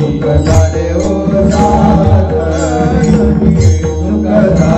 सुखदारे हो साधनी सुखदारे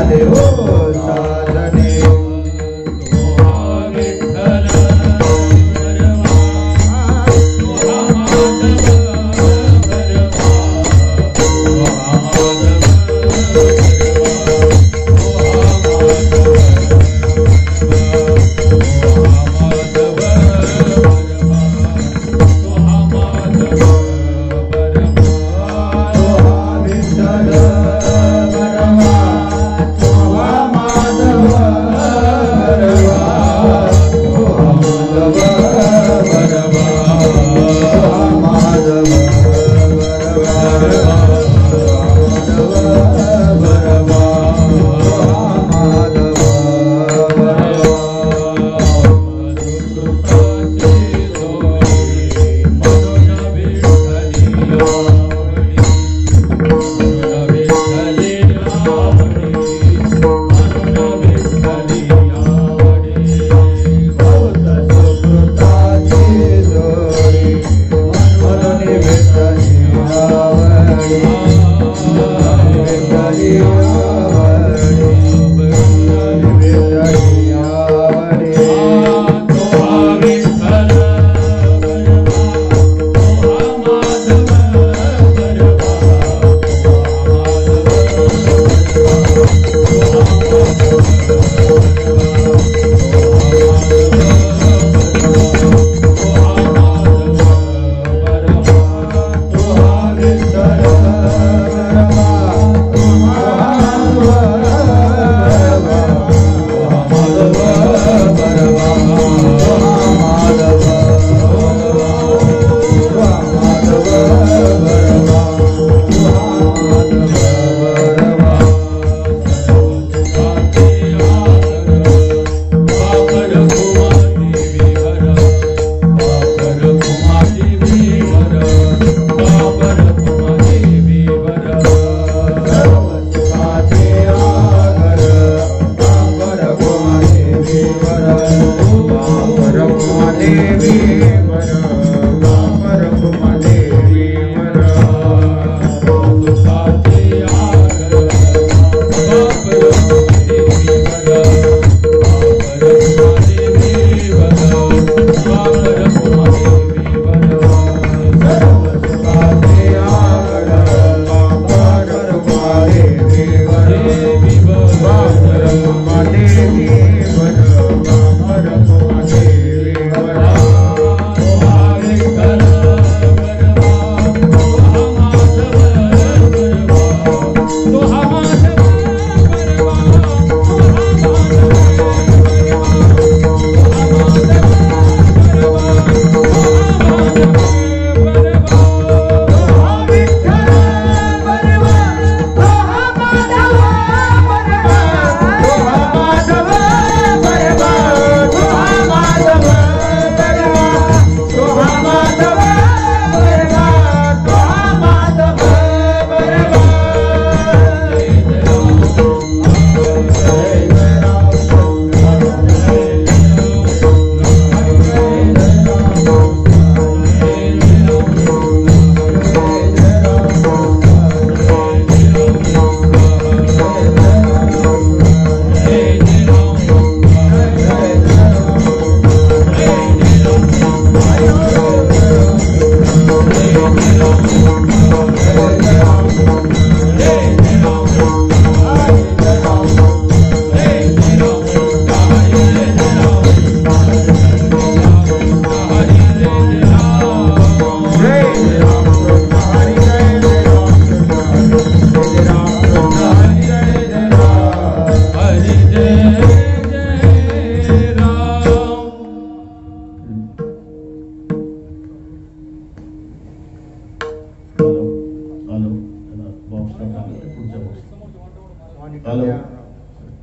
हेलो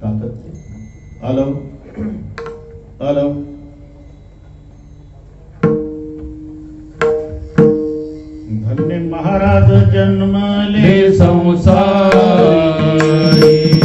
ताकत hello hello धन्य महाराज जन्म ले संसारी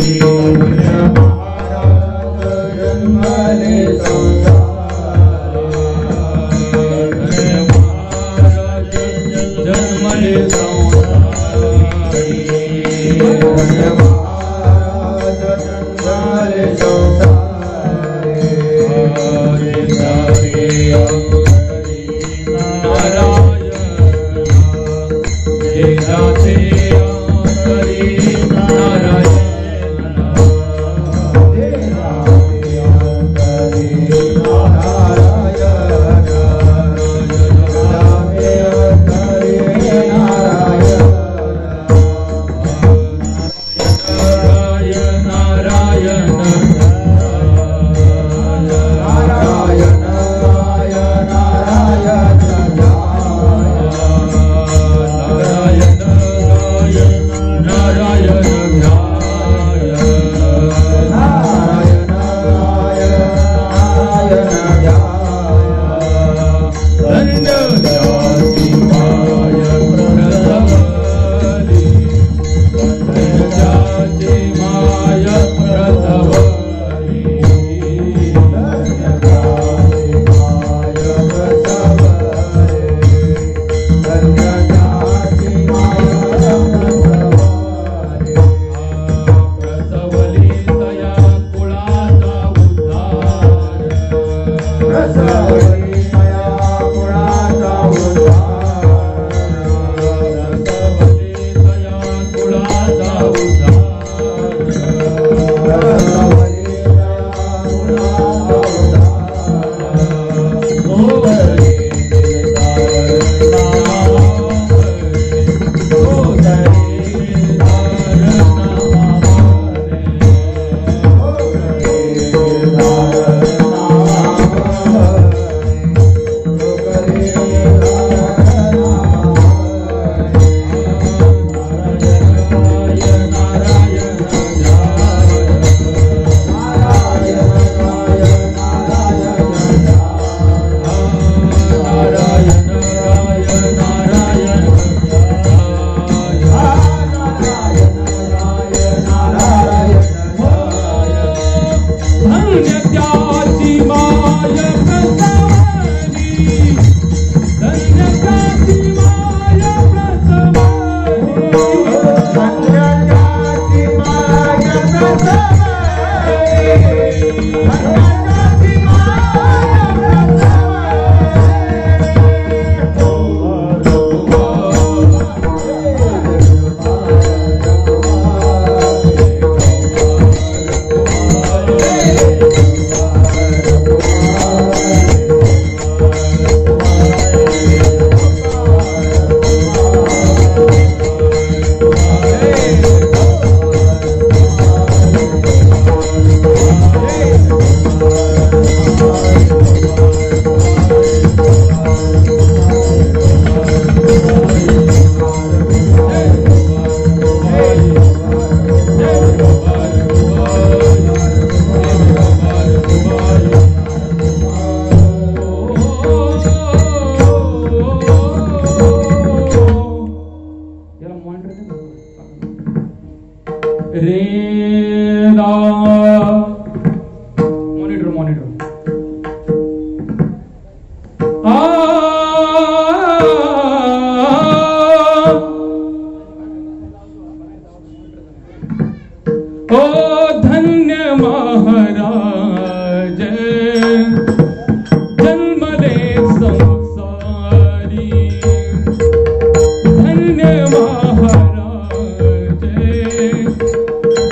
धन्य महाराज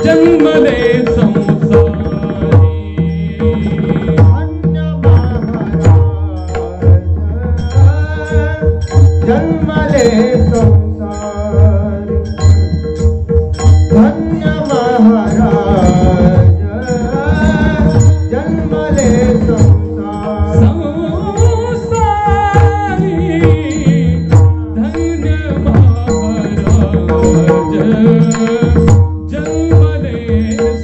जन्म ले जन्म ले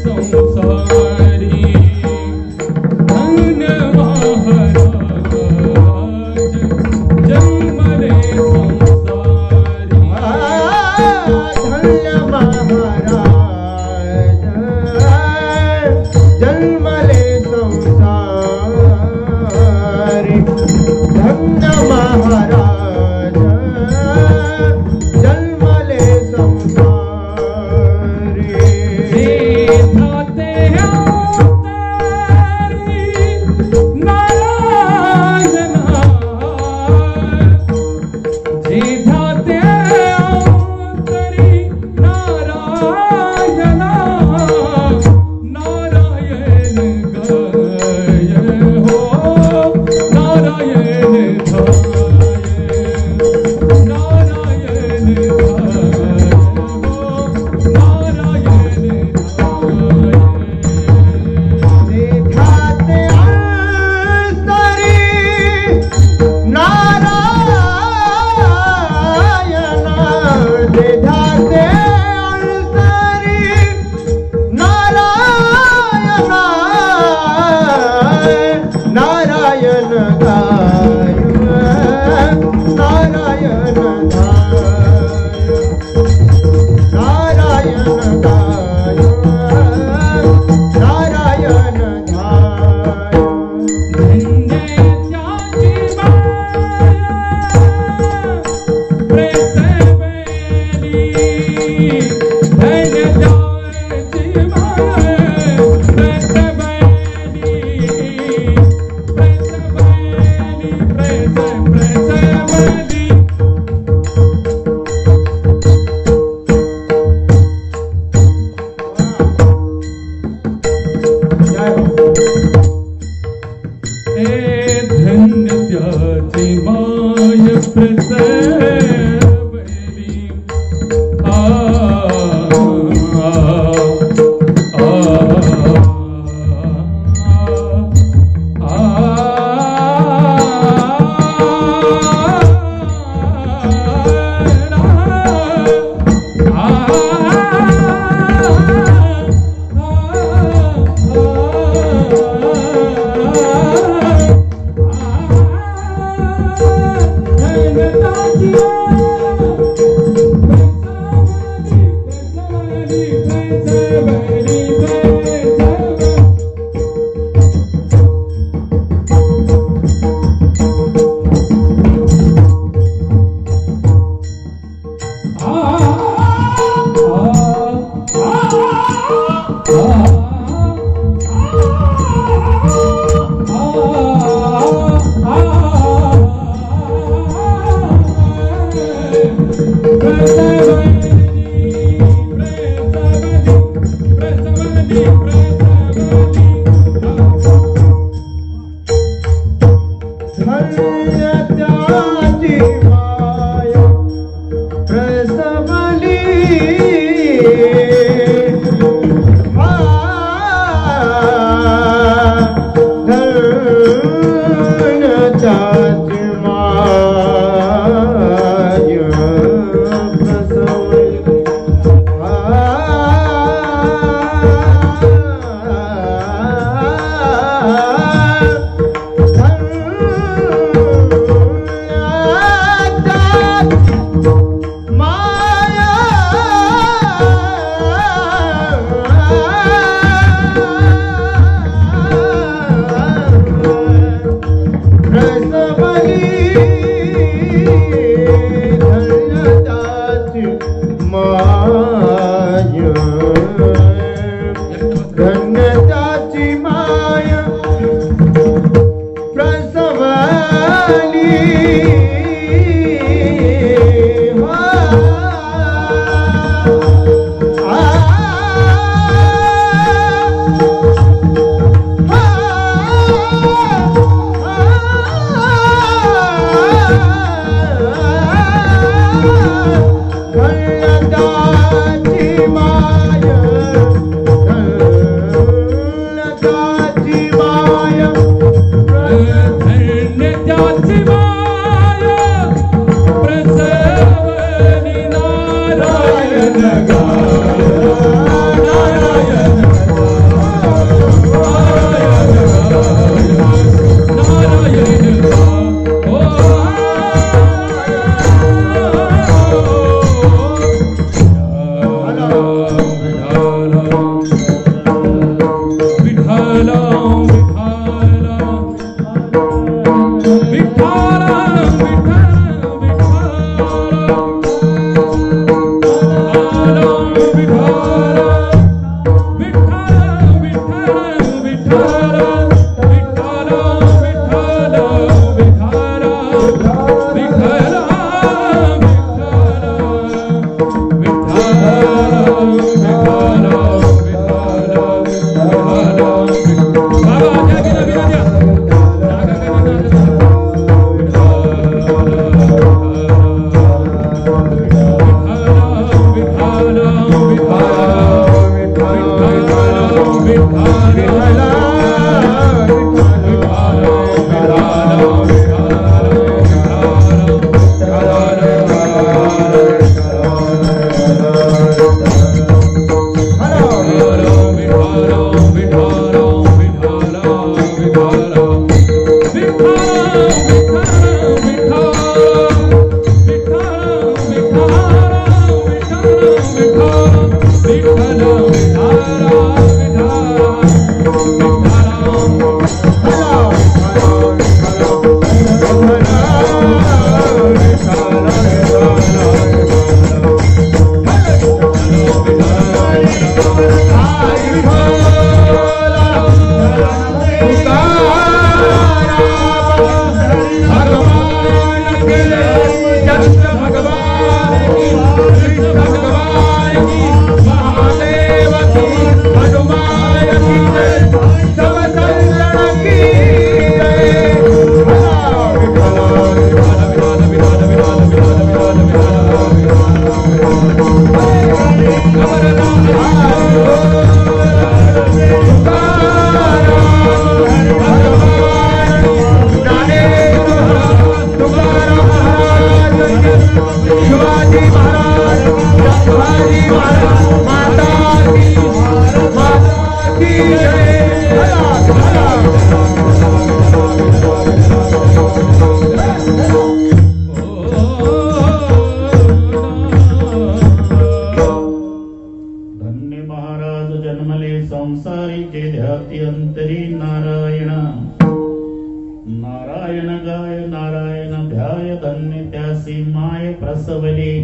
धन्य त्यासी माय प्रसवली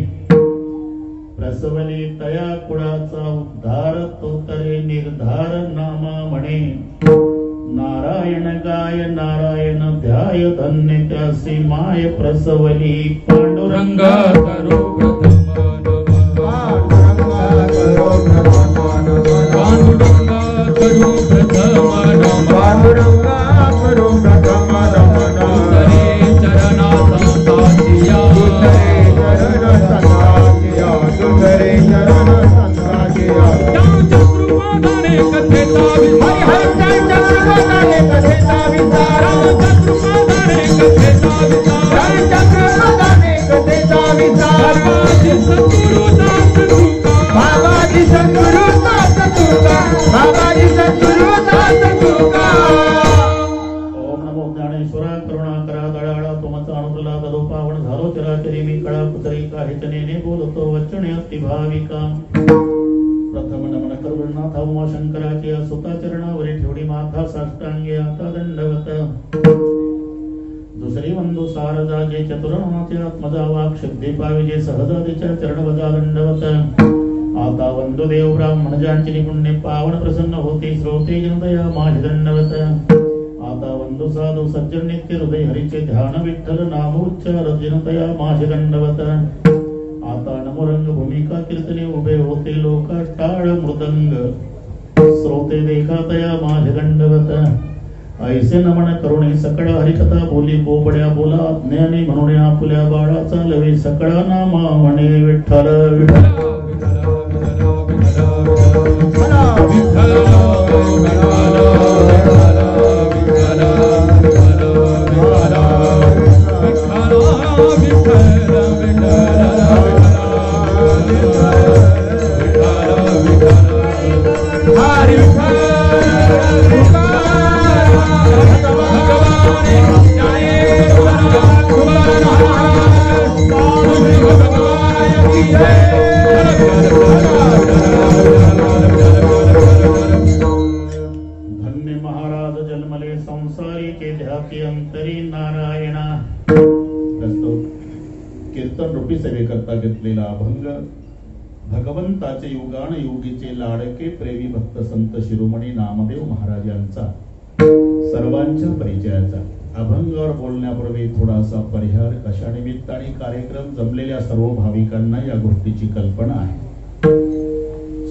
प्रसवली तया कुळाचा उद्धार तो तरे निर्धार नामा म्हणे नारायण गाय नारायण ध्याय धन्य त्यासी माय प्रसवली पांडुरंग करो प्रथम नमन करुणानाथ उमा शंकराची सुता चरणावरी ठेवडी माथा साष्टांगे आता दंडवत दुसरी वंदू सारदा जे चतुरनाथे आत्मजा वाक्षुद्धी पाविजे सहजातीच्या चरणवजा दंडवत आता वंदू देव ब्राह्मणजांची निपुण्य पावन प्रसन्न होती श्रोते जनतया माझी दंडवत आता वंदू साधू सज्जन नित्य हृदय हरीचे ध्यान विठ्ठल नामोच्चार जनतया माझी दंडवत आता नमोरंग भूमिका कीर्तने उभे होते लोक टाळ मृदंग श्रोते देखातया माझ दंडवत ऐसे नमन करुणे सकळ हरिकथा बोली बोबड्या बोला ज्ञानी म्हणून आपुल्या बाळाचा लवे सकळा नामा म्हणे विठ्ठल विठ्ठल घेतलेला अभंग भगवंताचे युगान युगीचे लाडके प्रेमी भक्त संत शिरोमणी नामदेव महाराज यांचा सर्वांच्या परिचयाचा अभंगावर बोलण्यापूर्वी थोडासा परिहार कशा निमित्ताने कार्यक्रम जमलेल्या सर्व भाविकांना या गोष्टीची कल्पना आहे।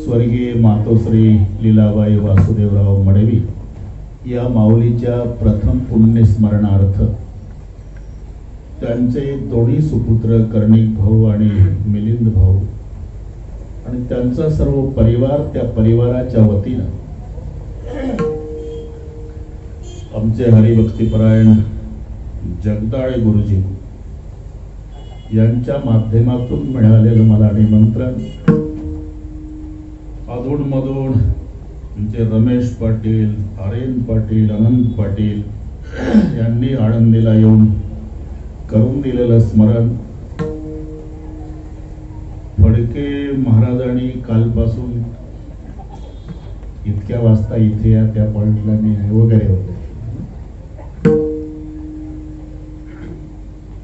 स्वर्गीय मातोश्री लीलाबाई वासुदेवराव मडवी या माऊलीच्या प्रथम पुण्यस्मरणार्थ त्यांचे दोन्ही सुपुत्र कर्णिक भाऊ आणि मिलिंद भाऊ आणि त्यांचा सर्व परिवार त्या परिवाराच्या वतीनं आमचे हरिभक्तीपरायण जगदाळे गुरुजी यांच्या माध्यमातून मिळालेलं मला निमंत्रण अधून मधून आमचे रमेश पाटील, आर्यन पाटील, अनंत पाटील यांनी आळंदीला येऊन करून दिलेलं स्मरण फडके महाराजांनी कालपासून इतक्या वाजता इथे या त्या पॉइंटला मी वगैरे होते।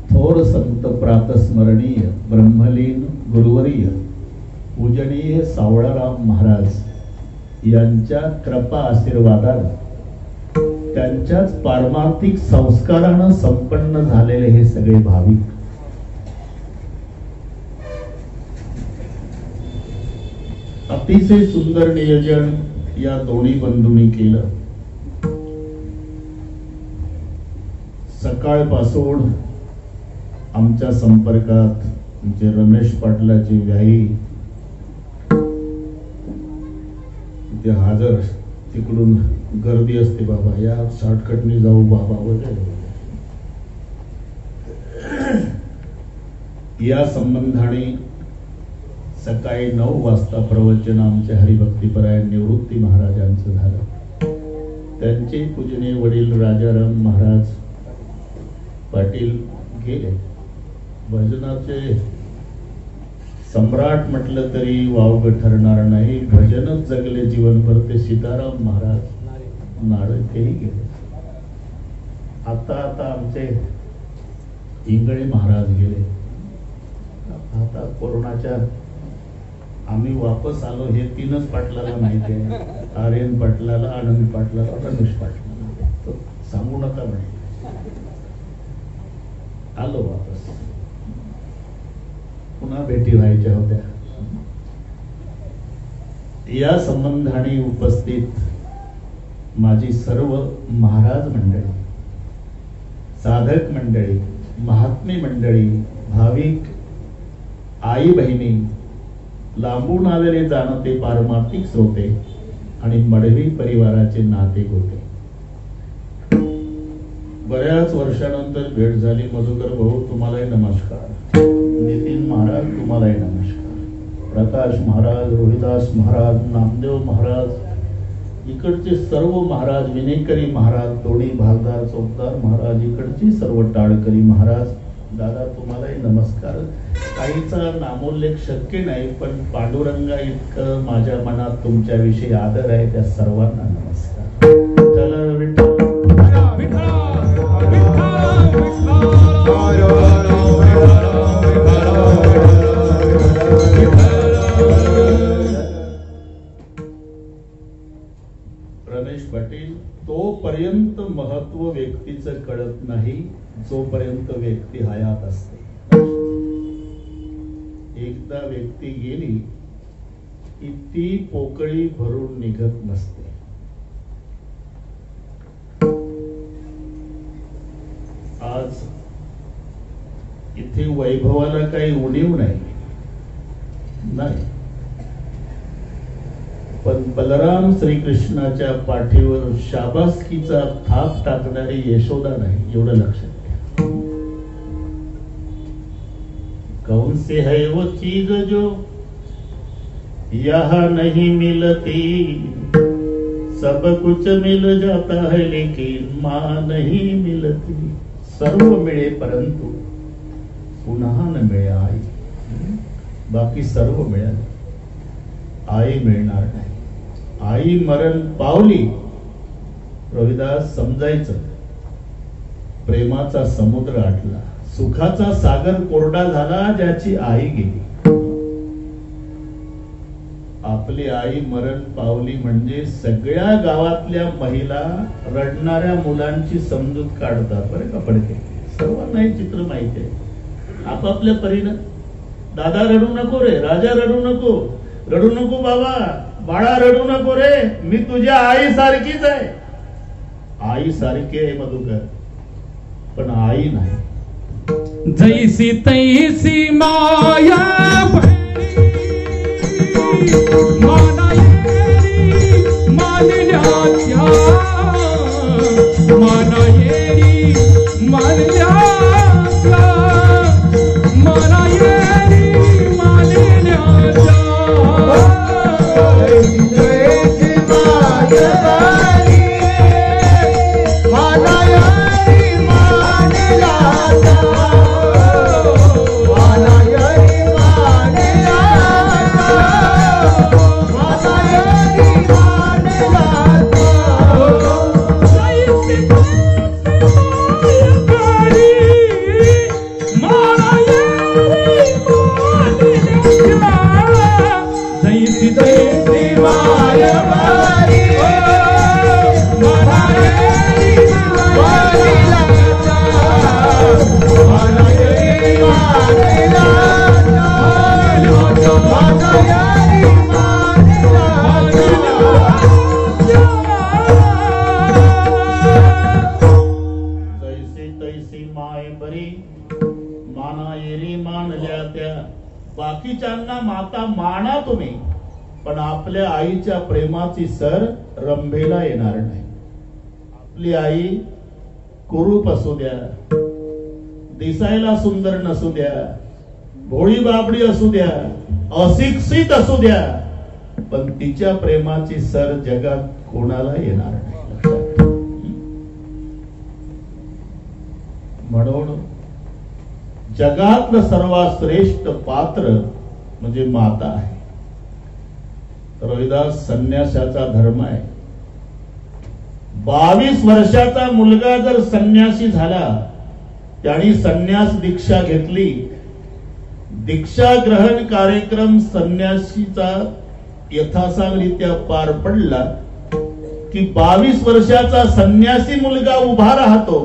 थोर संत प्रातस्मरणीय ब्रह्मलीन गुरुवर्य पूजनीय सावळाराम महाराज यांच्या कृपा आशीर्वादाने त्यांच्याच पारमार्थिक संस्कारानं संपन्न झालेले हे सगळे भाविक अतिशय सुंदर नियोजन या दोन्ही बंधूंनी केलं। सकाळपासून आमच्या संपर्कात आमचे रमेश पाटलाची व्याई ते हजर तिकडून गर्दी असते बाबा या शॉर्टकटने जाऊ बाबा वगैरे या संबंधाने सकाळी 9 वाजता प्रवचन आमच्या हरिभक्तीपरायण निवृत्ती महाराजांचं झालं। त्यांचे पूजनीय वडील राजाराम महाराज पाटील गेले। भजनाचे सम्राट म्हटलं तरी वावग ठरणार नाही। भजनच जगले जीवनभर ते सीताराम महाराज नारळ तेही गेले। आता आमचे इंगळे महाराज गेले. आता कोरोनाच्या आम्ही वापस आलो हे 3च पाटलाला माहिती आहे. आर्यन पाटलाला, आनंद पाटलाला, रमेश पाटलाला. तो सांगू नका म्हणे. आलो वापस. पुन्हा भेटी व्हायच्या होत्या. या संबंधाने उपस्थित माझी सर्व महाराज मंडळी, साधक मंडळी, महात्मे मंडळी, भाविक आई बहिणी, लांबून आलेले जाणते पारमार्थिक श्रोते आणि मडवी परिवाराचे नाते गोते. बऱ्याच वर्षानंतर भेट झाली. मधुकर भाऊ तुम्हालाही नमस्कार. नितीन महाराज तुम्हालाही नमस्कार. प्रकाश महाराज, रोहिदास महाराज, नामदेव महाराज, इकडचे सर्व महाराज, विनेकरी महाराज, दोन्ही भागदार चौकदार महाराज, इकडचे सर्व टाळकरी महाराज, दादा तुम्हालाही नमस्कार. काहीचा नामोल्लेख शक्य नाही, पण पांडुरंगा इतकं माझ्या मनात तुमच्याविषयी आदर आहे, त्या सर्वांना नमस्कार. चला विठ्ठल रमेश पाटील, तोपर्यंत महत्व व्यक्तीचं कळत नाही जोपर्यंत व्यक्ती हयात असते. एकदा व्यक्ती गेली की ती पोकळी भरून निघत नसते. आज इथे वैभवाला काही उणीव नाही, पण बलराम श्रीकृष्णाच्या पाठीवर शाबासकीचा थाप टाकणारी यशोदा नाही, एवढं लक्षात घ्या. कौन से है वो चीज जो यहाँ नहीं मिलती, सब कुछ मिल जाता है लेकिन माँ नहीं मिलती. सर्व मिळे परंतु पुन्हा न मिळे आई. बाकी सर्व मिळेल, आई मिळणार नाही. आई मरण पावली. रविदास समजायचं, प्रेमाचा समुद्र आटला, सुखाचा सागर कोरडा झाला ज्याची आई गेली. आपली आई मरण पावली म्हणजे सगळ्या गावातल्या महिला रडणाऱ्या मुलांची समजूत काढतात बरं का पडके. सर्वांना हे चित्र माहिती आहे. आपापल्या परीनं, दादा रडू नको रे, राजा रडू नको, रडू नको बाबा, बाळा रडू नको रे, मी तुझ्या आई सारखीच आहे. आई सारखी आहे मधुकर, पण आई नाही. जैसी तैसी माया बाकीच्यांना माता माना तुम्ही, पण आपल्या आईच्या प्रेमाची सर रंभेला येणार नाही. आपली आई कुरूप असू द्या, दिसायला सुंदर नसू द्या, भोळी बाबडी असू द्या, अशिक्षित असू द्या, पण तिच्या प्रेमाची सर जगात कोणाला येणार नाही. म्हणून जगातलं सर्वात श्रेष्ठ पात्र म्हणजे माता आहे. रोहिदास संन्यासाचा धर्म आहे. 22 वर्षाचा मुलगा जर संन्यासी झाला त्यांनी संन्यास दीक्षा घेतली. दीक्षा ग्रहण कार्यक्रम संन्यासीचा यथासांगरित्या पार पडला की 22 वर्षाचा संन्यासी मुलगा उभा राहतो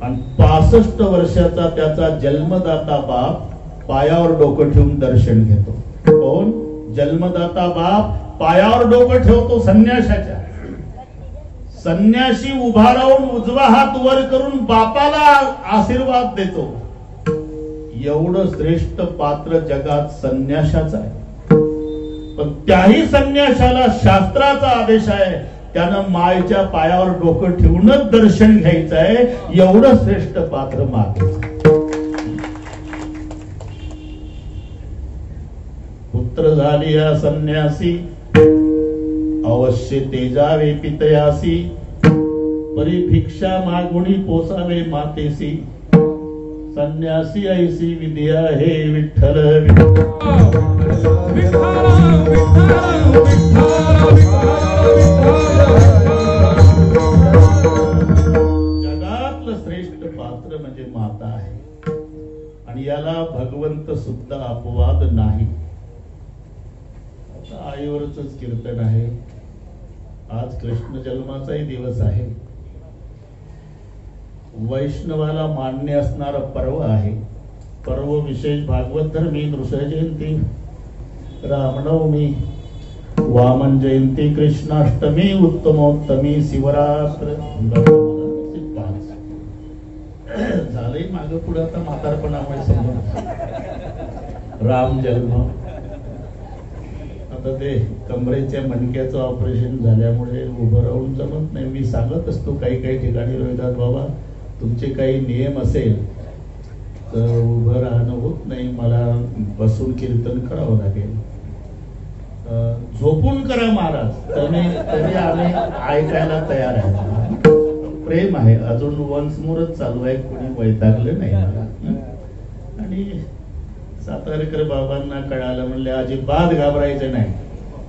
आणि 65 वर्षाचा त्याचा जन्मदाता बाप पायावर डोकं ठेवून दर्शन घेतो. कोण? जन्मदाता बाप पायावर डोकं ठेवतो संन्याशाच्या. संन्याशी उभा राहून उजवा हात वर करून बापाला आशीर्वाद देतो. एवढं श्रेष्ठ पात्र जगात संन्याशाचं आहे. पण त्याही संन्याशाला शास्त्राचा आदेश आहे, त्यानं मायच्या पायावर डोकं ठेवूनच दर्शन घ्यायचं आहे. एवढं श्रेष्ठ पात्र मातेचं. पुत्र झाली या संन्यासी, अवश्य तेजावे पितयासी. परी भिक्षा मागुणी पोसावे मातेसी. संन्यासी ऐसी विद्या हे विठ्ठल जगातलं श्रेष्ठ पात्र म्हणजे माता आहे. आणि याला भगवंत सुद्धा अपवाद नाही. आईवरच कीर्तन आहे. आज कृष्ण जन्माचाही दिवस आहे. वैष्णवाला मान्य असणारा पर्व आहे. पर्व विशेष भागवत धर्मी, नृसिंह जयंती, रामनवमी, वामन जयंती, कृष्णाष्टमी, उत्तमोत्तमी, शिवरात्र. झालंय माग पुढे आता म्हातारपणामुळे समोर. राम जन्म. आता ते कमरेच्या मणक्याचं ऑपरेशन झाल्यामुळे उभं राहून जमत नाही. मी सांगत असतो काही काही ठिकाणी, रोहिदास बाबा तुमचे काही नियम असेल तर उभं राहणं होत नाही, मला बसून कीर्तन करावं लागेल. झोपून करा महाराज, तरी आम्ही ऐकायला तयार आहे. प्रेम आहे. अजून वन्स मोरच चालू आहे, कोणी वैतागलं नाही मला. आणि सातारकर बाबांना कळालं, म्हणले अजिबात घाबरायचं नाही,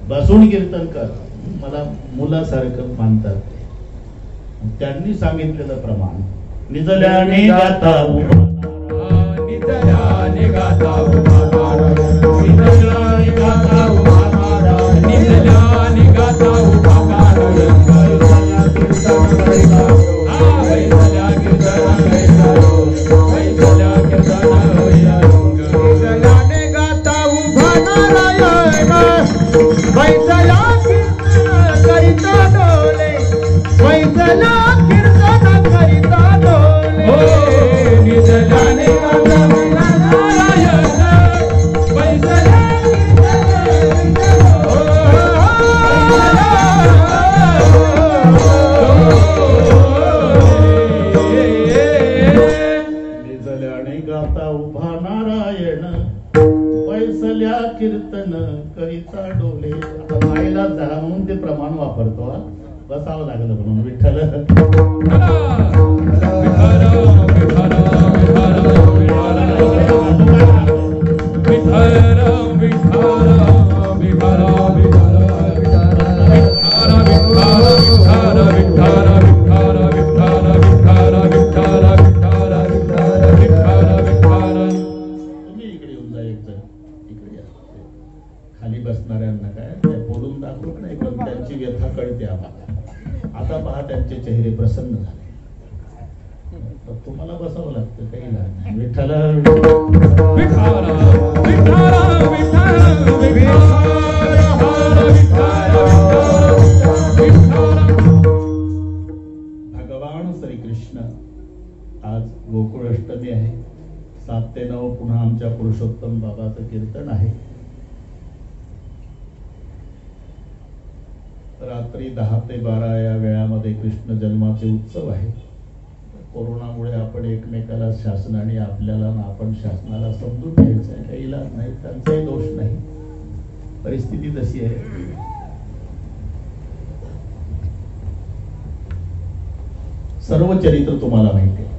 बसून कीर्तन कर. मला मुलासारखं मानतात. त्यांनी सांगितलेलं प्रमाण निजल्याने गाता निजल्याने गाता निजल्याने गाता निजल्याने गाता कीर्तन करिता डोले. मायला झाला म्हणून ते प्रमाण वापरतो. बसावं लागलं म्हणून. विठ्ठल खाली बसणाऱ्यांना काय बोलून दाखवत नाही, पण त्यांची व्यथा कळते आम्हाला. आता पहा त्यांचे चेहरे प्रसन्न झाले. तुम्हाला बसावं लागतं, काही नाही. विठ्ठल भगवान श्रीकृष्ण. आज गोकुळ अष्टमी आहे. 7 ते 9 पुन्हा आमच्या पुरुषोत्तम बाबाचं कीर्तन आहे. रात्री 10 ते 12 या वेळामध्ये कृष्ण जन्माचे उत्सव आहे. कोरोनामुळे आपण एकमेकाला, शासनाने आपल्याला, आपण शासनाला समजून घ्यायचं आहे. काही इलाज नाही, त्यांचाही दोष नाही, परिस्थिती तशी आहे. सर्व चरित्र तुम्हाला माहिती आहे.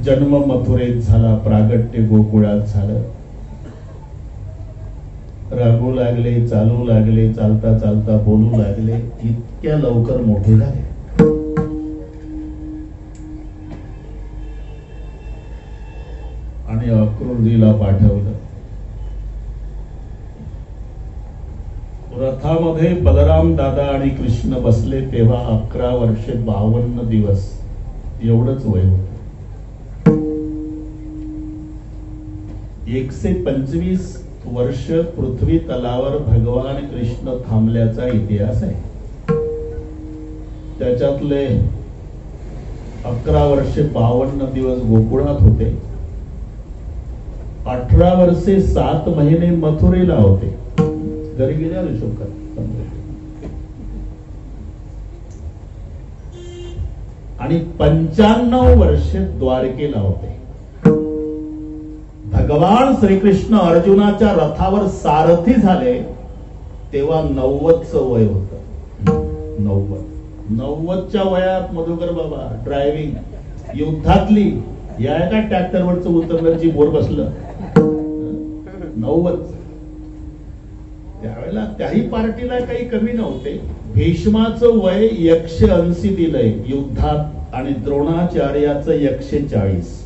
जन्म मथुरेत झाला, प्रागट्य गोकुळात झालं. रागू लागले, चालू लागले, चालता चालता बोलू लागले. इतक्या लवकर मोठे झाले. आणि अक्रोळीला पाठवलं. रथामध्ये बलराम दादा आणि कृष्ण बसले तेव्हा 11 वर्षे 52 दिवस एवढंच वय होत. 125 वर्ष पृथ्वी तलावर भगवान कृष्ण थांबल्याचा इतिहास आहे. त्याच्यातले 11 वर्षे 52 दिवस गोकुळात होते. 18 वर्षे 7 महिने मथुरेला होते. घरी गेल्या शोकात. आणि 95 वर्षे द्वारकेला होते. भगवान श्रीकृष्ण अर्जुनाच्या रथावर सारथी झाले तेव्हा 90चं वय होत. 90च्या वयात मधुकर बाबा ड्रायव्हिंग युद्धातली या एका ट्रॅक्टरवरच उतरलं जी बोर बसलं. 90. त्यावेळेला त्याही पार्टीला काही कमी नव्हते. भीष्माचं वय 180 दिलंय युद्धात आणि द्रोणाचार्याचं 140.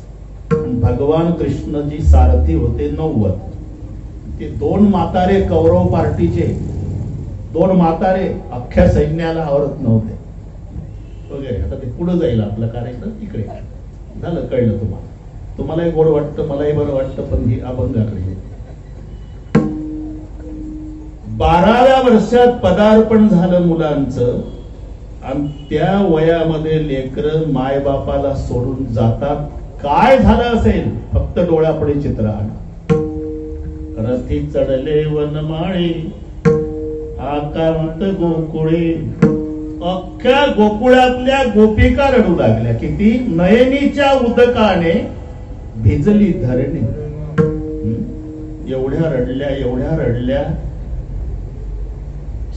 भगवान कृष्ण जी सारथी होते 90. ते 2 म्हातारे कौरव पार्टीचे 2 म्हातारे अख्ख्या सैन्याला आवरत नव्हते वगैरे. आता ते पुढे जाईल आपला कार्यक्रम. इकडे झालं, कळलं तुम्हाला. तुम्हालाही गोड वाटतं, मलाही बरं वाटतं, पण ही अभंगाकडे. 12व्या वर्षात पदार्पण झालं मुलांचं आणि त्या वयामध्ये लेकरं मायबापाला सोडून जातात. काय झालं असेल फक्त डोळ्यापुढे चित्र आणा. रथी चढले वनमाळी आकांत गोकुळे. अख्ख्या गोकुळातल्या गोपिका रडू लागल्या. किती? नयनीच्या उदकाने भिजली धरणी. एवढ्या रडल्या, एवढ्या रडल्या.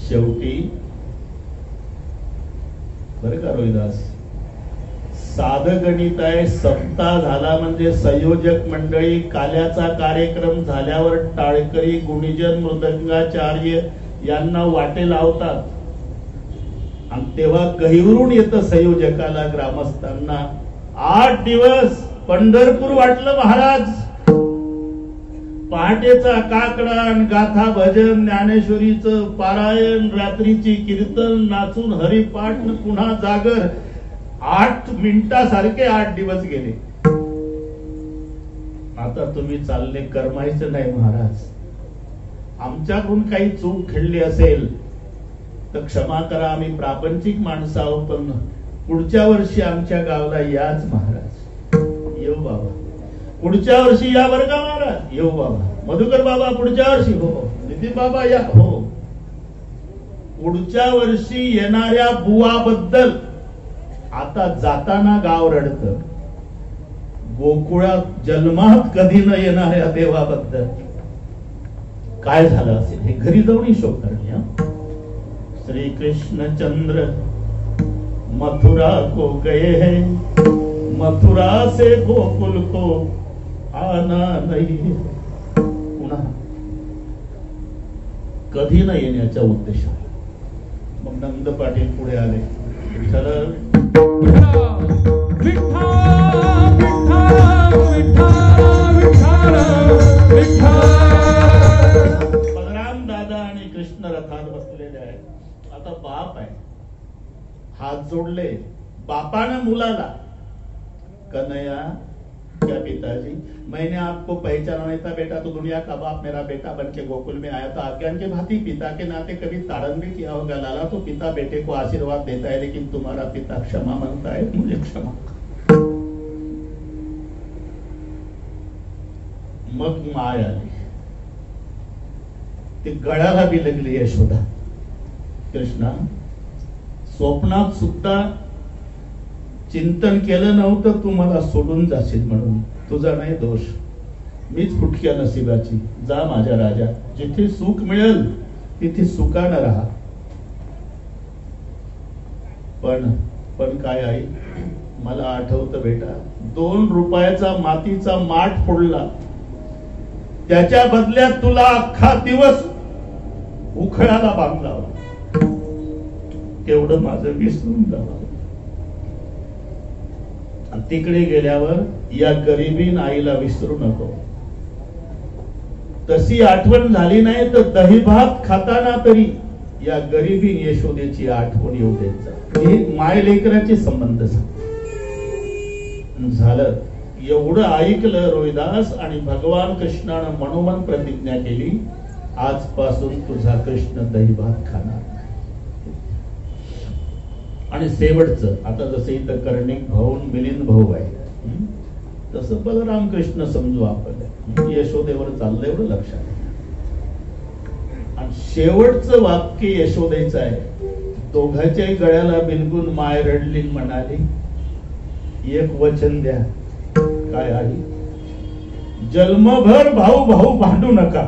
शेवटी बर का रोहिदास, साधं गणित आहे. सप्ताह झाला म्हणजे संयोजक मंडळी काल्याचा कार्यक्रम झाल्यावर टाळकरी, गुणीजन, मृदंगाचार्य यांना वाटे लावतात आणि तेव्हा गहिवरून येतं संयोजकाला, ग्रामस्थांना. 8 दिवस पंढरपूर वाटलं महाराज. पहाटेचा काकडान, गाथा भजन, ज्ञानेश्वरीचं पारायण, रात्रीची कीर्तन, नाचून हरिपाठ, पुन्हा जागर. 8 मिनिटासारखे 8 दिवस गेले. आता तुम्ही चालले करमायचं नाही महाराज. आमच्याकडून काही चूक घडली असेल तर क्षमा करा. आम्ही प्रापंचिक माणसं आहोत, पण पुढच्या वर्षी आमच्या गावाला याच महाराज. येऊ बाबा, पुढच्या वर्षी या बरं का महाराज. येऊ बाबा. मधुकर बाबा पुढच्या वर्षी. हो. नितीन बाबा या. हो. पुढच्या वर्षी येणाऱ्या बुवाबद्दल आता जाताना गाव रडत. गोकुळात जन्मात कधी न येणाऱ्या देवाबद्दल काय झालं असेल हे घरी जाऊन हिशोब करणे. श्री कृष्ण चंद्र मथुरा को गए हैं, मथुरा से गोकुल को आना नहीं. पुन्हा कधी न येण्याच्या उद्देशाने मग नंद पाटील पुढे आले. बलराम दादा आणि कृष्ण रथात बसलेले आहेत. आता बाप आहे, हात जोडले. बापानं मुलाला, कन्हैया क्या पिताजी, मैंने आपको पहचाना नहीं था बेटा, तो दुनिया का बाप मेरा बेटा बन के गोकुल में आया था. आज्ञान के भांति पिता के नाते कभी ताड़न भी किया होगा लाला, तो पिता बेटे को आशीर्वाद देता है, लेकिन तुम्हारा पिता क्षमा मांगता है, मुझे क्षमा. मग माय आली. ती गळाला बिलगली यशोदा. कृष्णा, स्वप्नात सुद्धा चिंतन केलं नव्हतं तू मला सोडून जाशील म्हणून. तुझा नाही दोष, मीच फुटक्या नशिबाची. जा माझ्या राजा, जिथे सुख मिळेल तिथे सुखानं राहा. पण काय आई, मला आठवतं बेटा, 2 रुपयाचा मातीचा माठ फोडला, त्याच्या बदल्यात तुला अख्खा दिवस उखळाला बांधला. तेवढं माझं विसरून जावं. आणि तिकडे गेल्यावर या गरिबीन आईला विसरू नको. तशी आठवण झाली नाही तर दही भात खाताना तरी या गरिबीन यशोदेची आठवण येऊ द्यायचा. ही माय लेकराचे संबंध झालं. एवढं ऐकलं रोहिदास आणि भगवान कृष्णानं मनोमन प्रतिज्ञा केली, आजपासून तुझा कृष्ण दही भात खाणार नाही. आणि शेवटचं आता जसं इथं कर्णिक भाऊ मिलिंद भाऊ आहे तसं बलराम कृष्ण समजू आपण. यशोदेवर चाललंय एवढं लक्षात घ्या. आणि शेवटचं वाक्य यशोदेचं आहे. दोघांच्याही गळ्याला बिलकुल माय रडली म्हणाली, एक वचन द्या. काय आहे? जन्मभर भाऊ भाऊ भांडू नका.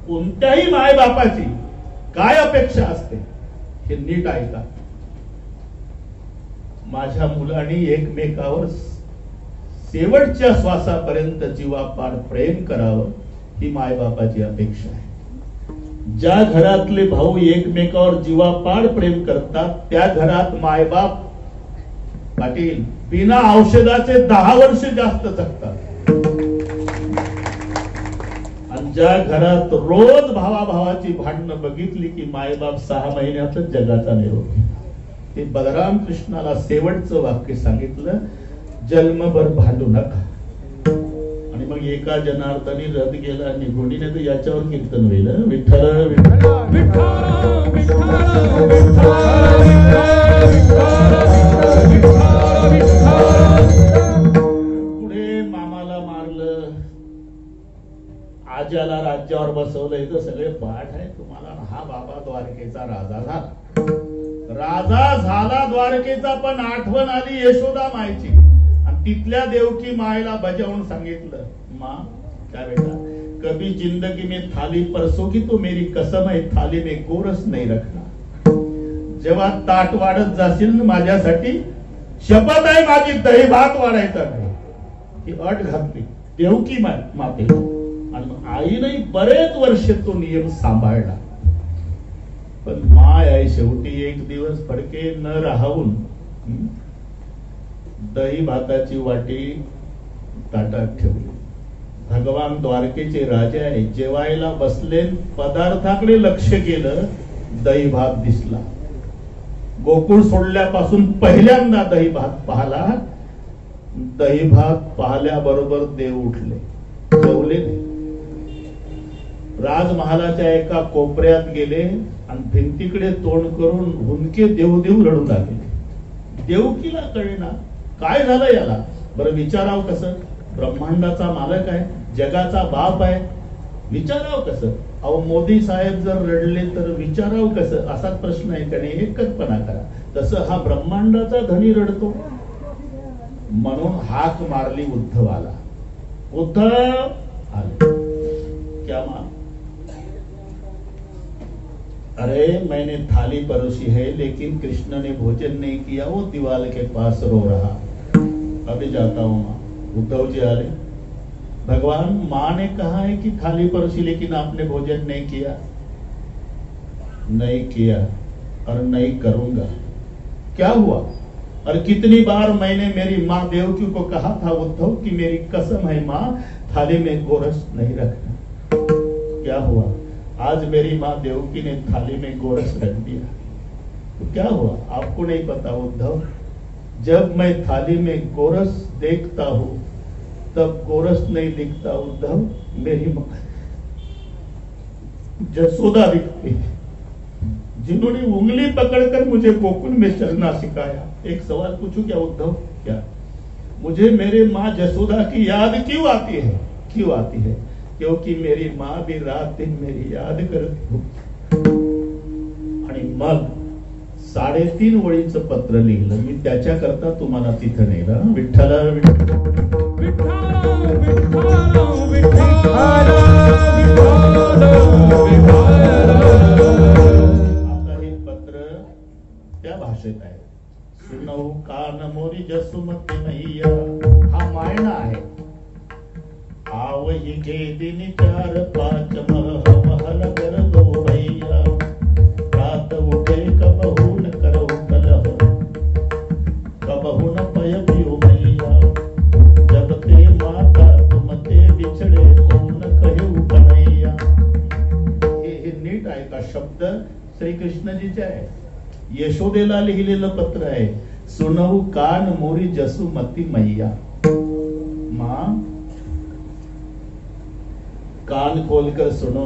कोणत्याही माय बापाची काय अपेक्षा असते हे नीट ऐका. माझ्या मुलांनी एकमेकावर शेवटच्या श्वासापर्यंत जीवापाड प्रेम करावं ही मायबापाची अपेक्षा आहे. ज्या घरातले भाऊ एकमेकावर जीवापाड प्रेम करतात त्या घरात मायबाप पाटील बिना औषधाचे 10 वर्ष जास्त जगतात. आणि ज्या घरात रोज भावाभावाची भांडणं बघितली की मायबाप 6 महिन्यातच जगाचा निरोप. ते बलराम कृष्णाला शेवटचं वाक्य सांगितलं, जन्मभर भांडू नका. आणि मग एका जनार्दनी रथ गेला निघोडीने तर याच्यावर कीर्तन होईल, विठ्ठल विठ्ठल पुढे मामाला मारलं, आज्याला राज्यावर बसवलं. इथं सगळे पाठ आहे तुम्हाला. हा बाबा द्वारकेचा राजा झाला. राजा झाला द्वारकेचा, पण आठवण आली यशोदा मायची. आणि तिथल्या देवकी मायला बजावून सांगितलं, माँ क्या बेटा, कभी जिंदगी में थाली परसोगी तो मेरी कसम है थाली में गोरस नहीं रखना. जेव्हा ताट वाढत जाशील ना माझ्यासाठी, शपथ आहे माझी दही भात वाढायचा नाही. ही अट घातली देवकी माते. आणि आईने बरेच वर्ष तो नियम सांभाळला. पण माय आहे शेवटी एक दिवस फडके न राहून दही भाताची वाटी ताटात ठेवली. भगवान द्वारकेचे राजा आहे, जेवायला बसले, पदार्थाकडे लक्ष केलं, दही भात दिसला. गोकुळ सोडल्यापासून पहिल्यांदा दही भात पाहला. दही भात पाहल्याबरोबर देव उठले, जेवले. राजमहालाच्या एका कोपऱ्यात गेले आणि भिंतीकडे तोंड करून हुंदके देव देव रडू लागले. देवकीला कळेना काय झालं याला. बरं विचाराव कसं? ब्रह्मांडाचा मालक आहे, जगाचा बाप आहे, विचाराव कसं? अहो मोदी साहेब जर रडले तर विचाराव कसं? असाच प्रश्न आहे का नाही? एकचपणा करा. तसं हा ब्रह्मांडाचा धनी रडतो. म्हणून हाक मारली उद्धवाला. उद्धव आले. क्या मां? अरे मैंने थाली परोसी है लेकिन कृष्ण ने भोजन नहीं किया, वो दीवार के पास रो रहा, अभी जाता हूं मां. उद्धव जी आले. भगवान, मां ने कहा है कि थाली परोसी लेकिन आपने भोजन नहीं किया. नहीं किया और नहीं करूंगा. क्या हुआ? और कितनी बार मैंने मेरी माँ देवकी को कहा था उद्धव कि मेरी कसम है माँ, थाली में गोरस नहीं रखना. क्या हुआ? आज मेरी माँ देवकी ने थाली में गोरस रख दिया. तो क्या हुआ? आपको नहीं पता उद्धव, जब मैं थाली में गोरस देखता हूं तब गोरस नहीं दिखता उद्धव, मेरी माँ जसोदा दिखती है, जिन्होंने उंगली पकड़कर मुझे गोकुल में चलना सिखाया. एक सवाल पूछूं क्या उद्धव? क्या मुझे मेरे माँ जसोदा की याद क्यों आती है? क्यों आती है? क्योंकि मेरी माँ भी रात दिन मेरी याद करती हो. आणि मग 3.5 ओळीचं पत्र लिहिलं मी, त्याच्याकरता तुम्हाला तिथं नेलं. विठ्ठल आता हे पत्र त्या भाषेत आहे. सुनऊ कान मोरी जसुमती मैया, हा मायना आहे. आवही के दिन 4-5 महल कर दो भैया, रात उठे कबहू न करो कलह, श्रीकृष्णजीचे आहे. यशोदेला लिहिलेलं पत्र आहे. सुनहु कान मोरी जसु मती मैया. मां कान खोलकर सुनो.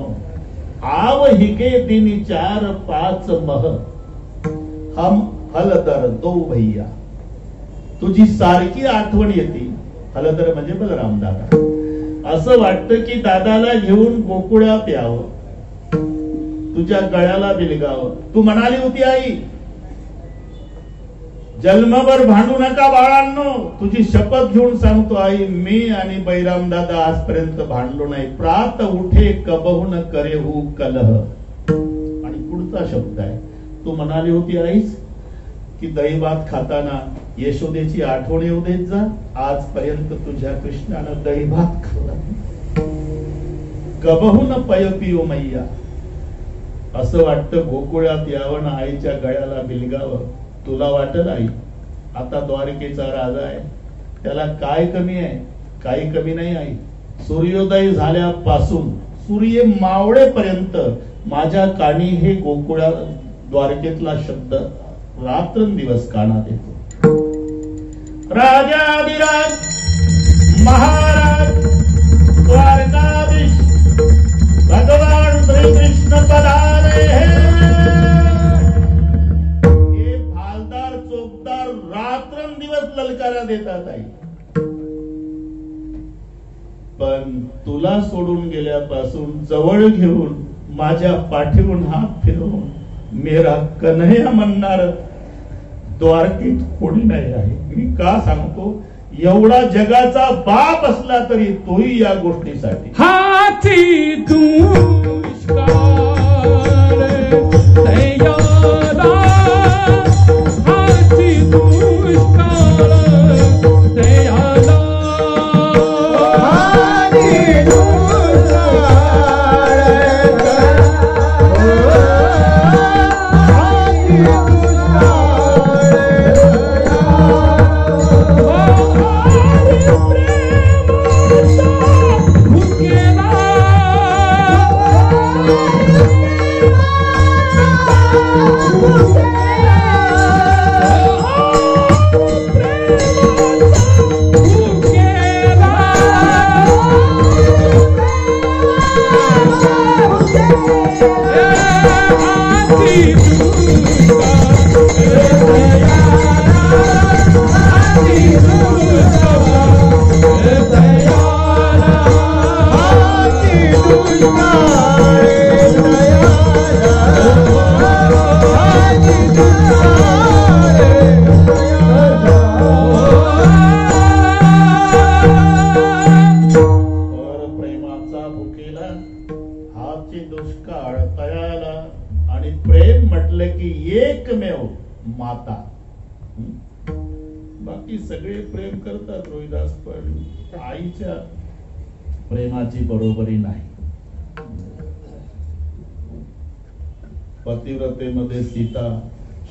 आव हिके दिन 4-5 मह हम हलदर दो भैया. तुझी सारखी आठवण येते. हलदर म्हणजे बलराम दादा. असं वाटतं की दादाला घेऊन गोकुळात यावं, तुझ्या गळ्याला बिलगावं. तू म्हणाली होती आई, जन्मभर भांडू नका बाळांनो. तुझी शपथ घेऊन सांगतो आई, मी आणि बैराम दादा आजपर्यंत भांडलो नाही. प्रात उठे कबहू न करेहू कलह. आणि पुढचा शब्द आहे, तू म्हणाली होती आईस की दही भात खाताना यशोदेची आठवण येऊ देत जा. आजपर्यंत तुझ्या कृष्णानं दही भात खाल्ला. कबहू न पय पिओ मैया. असं वाटतं गोकुळात यावं ना आईच्या गळ्याला बिलगावं. तुला वाटल आई, आता द्वारकेचा राजा आहे, त्याला काय कमी आहे? काही कमी नाही आई. सूर्योदय झाल्यापासून सूर्य मावळेपर्यंत माझ्या कानी हे गोकुळा द्वारकेतला शब्द रात्रंदिवस कानात येतो. राजाधिराज महाराज द्वारकाधीश भगवान श्री कृष्ण पधारे. हे भालदार चोपदार रात्रंदिवस ललकारा देतात आई. पण तुला सोडून गेल्यापासून जवळ घेऊन माझ्या पाठीवरून हात फिरवून मेरा कन्हैया म्हणणार द्वारकेत कोणी नाही आहे. मी का सांगतो, एवढा जगाचा बाप असला तरी तोही या गोष्टीसाठी हाती दुष्काळ दयाला. हाती दुष्काळ दयाला. हाती दुष्काळ माता. बाकी सगळे प्रेम करतात रोहिदास, पण आईच्या प्रेमाची बरोबरी नाही. पतिव्रतेमध्ये सीता,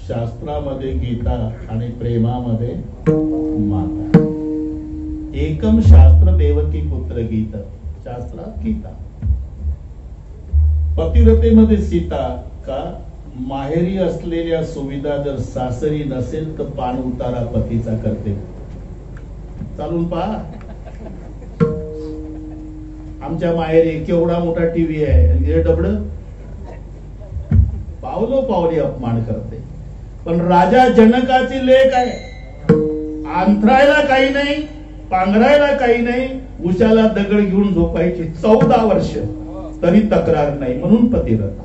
शास्त्रामध्ये गीता आणि प्रेमामध्ये माता. एकम शास्त्र देवकी पुत्र गीत. शास्त्रात गीता. पतिव्रतेमध्ये सीता का? माहेरी असलेल्या सुविधा जर सासरी नसेल तर पान उतारा पतीचा करते. चालून पहा, आमच्या माहेरी केवढा मोठा टीव्ही आहे आणि डबड पावलो पावली अपमान करते. पण राजा जनकाची लेक आहे, अंथरायला काही नाही, पांघरायला काही नाही, उशाला दगड घेऊन झोपायची 14 वर्ष तरी तक्रार नाही, म्हणून पतिव्रता.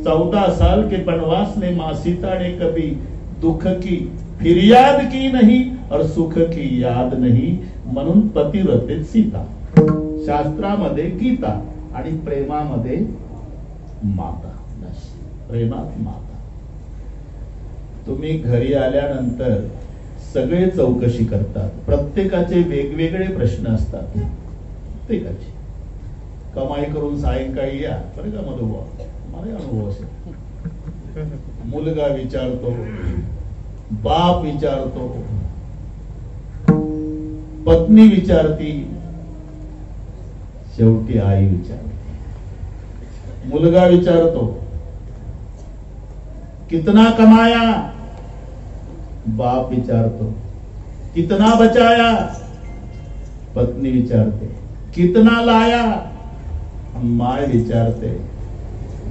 14 साल के वनवास में मां सीता ने कभी दुख की फिर्याद की नहीं और सुख की याद नहीं, म्हणून पतिव्रतेत सीता. शास्त्रामध्ये गीता आणि प्रेमामध्ये माता. प्रेमात माता. तुम्ही घरी आल्यानंतर सगळे चौकशी करतात, प्रत्येकाचे वेगवेगळे प्रश्न असतात. प्रत्येकाचे कमाई करून सायंकाळी या बरं का मधुबा, मला अनुभव असेल. मुलगा विचारतो, बाप विचारतो, पत्नी विचारती, शेवटी आई विचारते. मुलगा विचारतो, कितना कमाया, बाप विचारतो. कितना बचाया, पत्नी विचारते. कितना लाया, माय विचारते.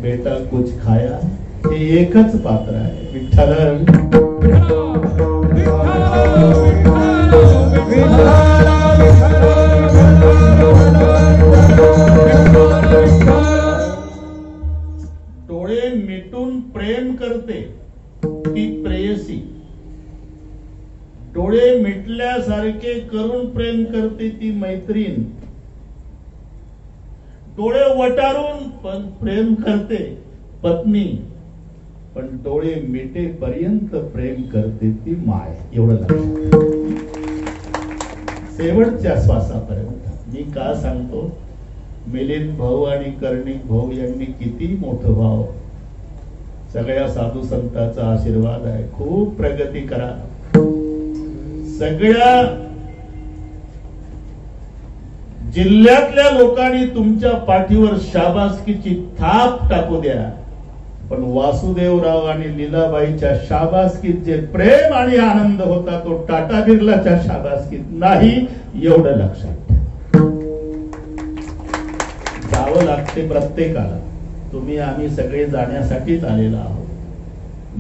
बेटा कुछ खाया. हे एकच पात्र आहे. विठ्ठल डोळे मिटून प्रेम करते ती प्रेयसी. डोळे मिटल्यासारखे करून प्रेम करते ती मैत्रीण. डोळे वटारून पण प्रेम करते पत्नी. पण डोळे मिटेपर्यंत प्रेम करते ती माय. एवढं लक्षात. शेवटच्या श्वासापर्यंत. मी का सांगतो, मिलिंद भाऊ आणि कर्णिक भाऊ यांनी किती मोठं भाव. सगळ्या साधू संतांचा आशीर्वाद आहे. खूप प्रगती करा. सगळ्या जिल्ह्यातल्या लोकांनी तुमच्या पाठीवर शाबासकीची थाप टाकू द्या. पण वासुदेवराव आणि लीलाबाईच्या शाबासकीत जे प्रेम आणि आनंद होता तो टाटा बिर्लाच्या शाबासकीत नाही. एवढं लक्षात ठेवा. जावं लागते प्रत्येकाला. तुम्ही आम्ही सगळे जाण्यासाठीच आलेला आहोत.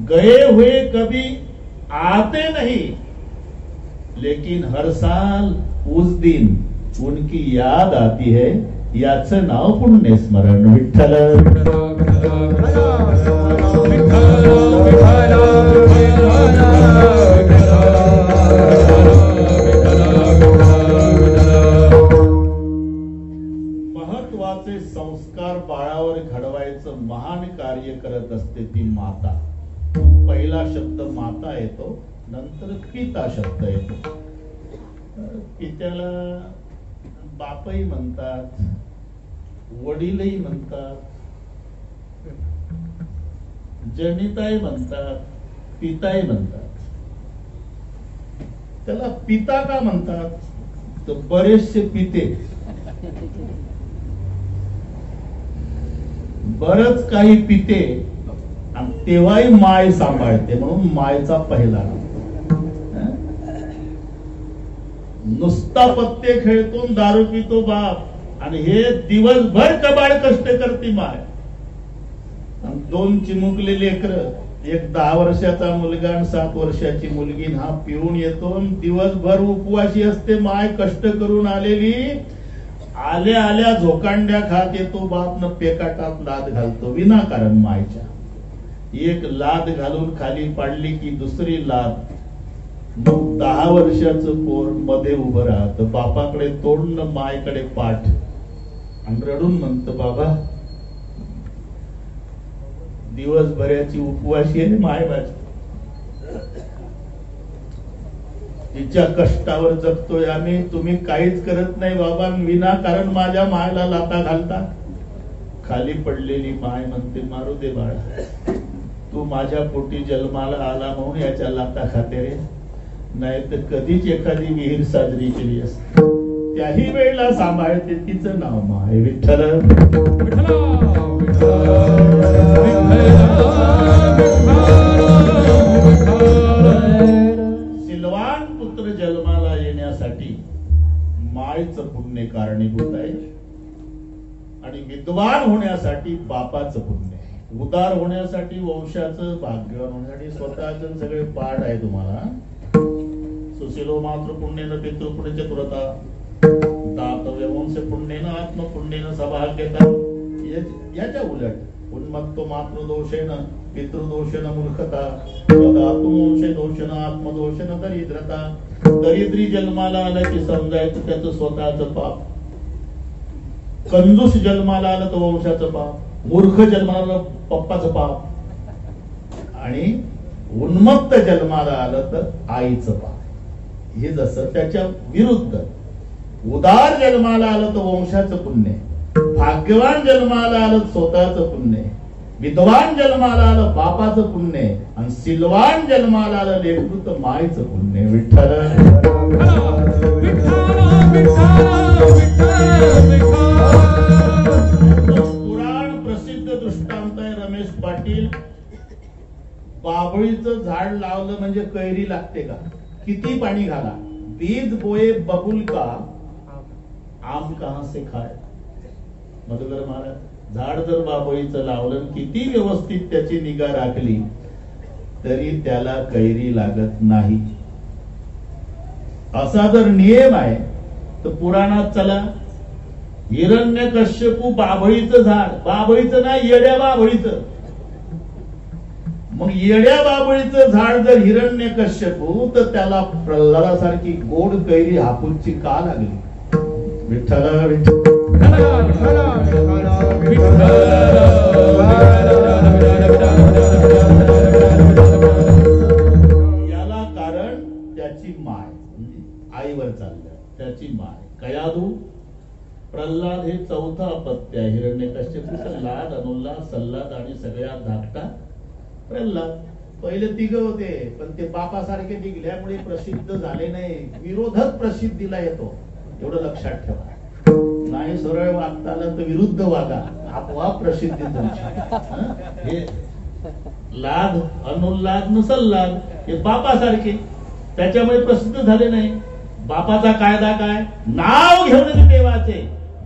गए हुए कभी आते नहीं, लेकिन हर साल उस दिन उनकी याद आती है. याचं नाव पुण्य स्मरण. विठ्ठल महत्वाचे संस्कार बाळावर घडवायचं महान कार्य करत असते ती माता. पहिला शब्द माता येतो, नंतर पिता शब्द येतो. पित्याला बापही म्हणतात, वडीलही म्हणतात, जनिताही म्हणतात, पिताही म्हणतात. त्याला पिता का म्हणतात, तर बरेचसे पिते, बरच काही पिते आणि तेव्हाही माय सांभाळते, म्हणून मायचा पहिला नाव. नुसता पत्ते खेळतो, दारू पितो बाप, आणि हे दिवसभर कबाड कष्ट करते माय. आणि 2 चिमुकले लेकर, एक 10 वर्षाचा मुलगा आणि 7 वर्षाची मुलगी. हा पिऊन येतो, दिवसभर उपवाशी असते माय, कष्ट करून आलेली. आल्या आल्या झोकांड्या खात येतो बाप, न पेकाटात लाद घालतो विनाकारण मायच्या. एक लाद घालून खाली पाडली की दुसरी लाद. मग 10 वर्षाचं पोर मध्ये उभं राहत, बापाकडे तोंड न मायकडे पाठ, आणि रडून म्हणतं, बाबा दिवसभराची उपवाशी आहे माय माझी, तिच्या कष्टावर जगतोय आम्ही, तुम्ही काहीच करत नाही बाबा, विनाकारण माझ्या मायला लाथा घालता. खाली पडलेली माय म्हणते, मारू दे बाळा, तू माझ्या पोटी जन्माला आला म्हणून याच्या लाथा खाते रे, नाही तर कधीच एखादी विहीर साजरी केली असते. त्याही वेळेला सांभाळते, तिचं नाव माय. विठ्ठल सिलवान पुत्र जन्माला येण्यासाठी मायचं पुण्य कारणीभूत आहे, आणि विद्वान होण्यासाठी बापाचं पुण्य आहे. उदार होण्यासाठी वंशाचं, भाग्यवान होण्यासाठी स्वतःच सगळे पाठ आहे तुम्हाला. सुशीलो मातृपुण्येन पितृपुण्य चतुरता, दातव्य वंश पुण्येन आत्मपुण्येन सौभाग्यता. याच्या उलट उन्मत्तो मातृदोषेन पितृदोषेन मूर्खता, दातुवंश दोषेन आत्मदोषेन दरिद्रता. दरिद्री जन्माला आलं की समजायचं त्याचं स्वतःचं पाप. कंजूस जन्माला आलं तर वंशाचं पाप. मूर्ख जन्माला पप्पाचं पाप. आणि उन्मत्त जन्माला आलं तर आईचं पाप. हे जसं त्याच्या विरुद्ध. उदार जन्माला आलं तर वंशाचं पुण्य, भाग्यवान जन्माला आलं स्वतःचं पुण्य, विद्वान जन्माला आलं बापाचं पुण्य, आणि सिलवान जन्माला आलं लेकरू तर मायचं पुण्य. विठ्ठल पुराण प्रसिद्ध दृष्टांत आहे. रमेश पाटील बाभळीचं झाड लावलं म्हणजे कैरी लागते का? किती पाणी घाला, बीज बोए बबुल का आम कहां से खाय. मधुकर महाराज, झाड जर बाभळीचं लावलं, किती व्यवस्थित त्याची निगा राखली तरी त्याला कैरी लागत नाही. असा जर नियम आहे तर पुराणात चला, हिरण्यकश्यपू बाभळीचं झाड, बाभळीचं नाही येड्या बाभळीचं. मग येड्या बाभळीचं झाड जर हिरण्यकश्यपू, तर त्याला प्रल्हादासारखी गोड कैरी हापूसची का लागली? विठ्ठल विठ्ठल याला कारण त्याची माय, आईवर चालल्या त्याची माय. कयादू प्रल्हाद हे चौथा अपत्य आहे. हिरण्यकश्यपूचा लाद, अनुल्लाद, सल्लाद आणि सगळ्यात धाकटा प्रल्हाद. पहिले तिघ होते, पण ते बापासारखे निघल्यामुळे प्रसिद्ध झाले नाही. विरोधक प्रसिद्धीला येतो, एवढं लक्षात ठेवा. नाही सरळ वागता आलं तर विरुद्ध वागा, आपोआप प्रसिद्धी तुमची. हे लाद, अनुल्लाद, नसल्लाद हे बापासारखे, त्याच्यामुळे प्रसिद्ध झाले नाही. बापाचा कायदा काय? नाव घेऊन देवाचे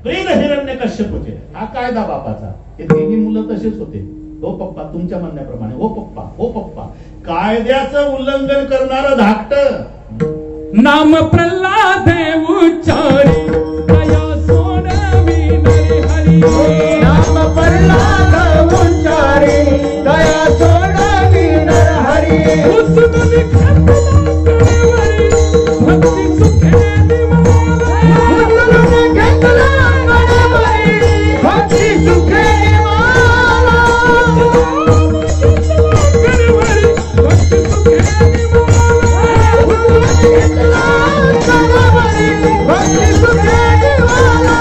प्रेम हिरण्यकश्यपूचे, हा कायदा बापाचा. हे तिन्ही मुलं तसेच होते. हो पप्पा, तुमच्या म्हणण्याप्रमाणे, हो पप्पा, हो पप्पा. कायद्याचं उल्लंघन करणारं धाकट नाम प्रल्हाद उच्चारी दया सोडवी नर हरी. नाम प्रल्हाद उच्चारी दया सोडवी नर हरी. उचलून घेतला गणवरी, भक्ती सुखे निवाला. भक्ती सुखे निवाला. घेतला गणवरी, भक्ती सुखे निवाला.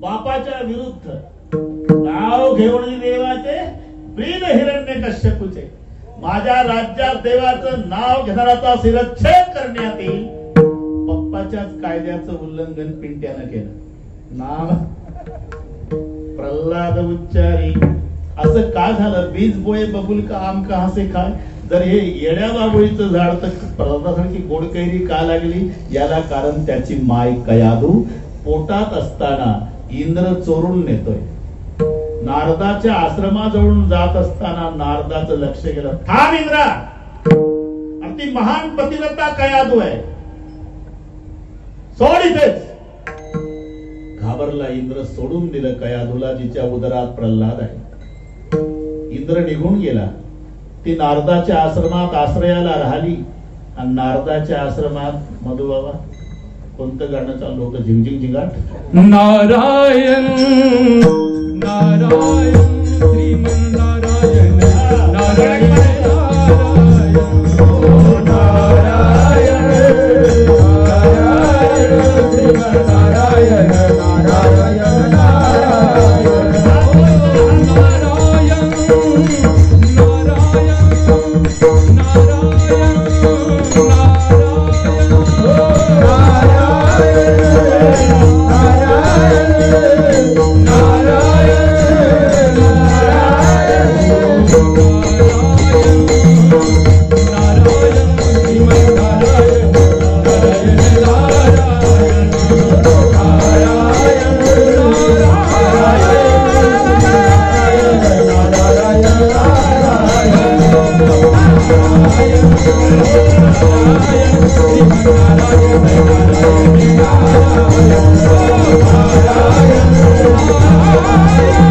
बापाच्या विरुद्ध नाव घेऊन देवाचे प्रीण हिरण्यकश्यपूचे. माझ्या राज्यात देवाचं नाव घेणाराचा शिरच्छेद करण्यात येईल. पप्पाच्याच कायद्याचं उल्लंघन पिंट्यानं केलं. नाम प्रल्हाद उच्चारी. असं का झालं? बीज बोए बबुल का आम कहां से खाय. जर हे येड्या बाबळीचं झाड तर प्रल्हादासारखी गोड कैरी का लागली? याला कारण त्याची माय कयादू पोटात असताना इंद्र चोरून नेतोय. नारदाच्या आश्रमाजवळून जात असताना नारदाचं लक्ष गेलं. थांब इंद्रा, आणि ती महान पतिव्रता कयादू आहे, सोड इथेच. घाबरला इंद्र, सोडून दिलं कयादूला, जिच्या उदरात प्रल्हाद आहे. इंद्र निघून गेला. ती नारदाच्या आश्रमात आश्रयाला राहिली. आणि नारदाच्या आश्रमात मधुबाबा कोणतं गाणं चालू होतं? झिंगझिंग झिंगाट. नारायण नारायण श्रीमन नारायण नारायण नारायण नारायण नारायण श्रीमन नारायण नारायण नारायण नारायण Narayana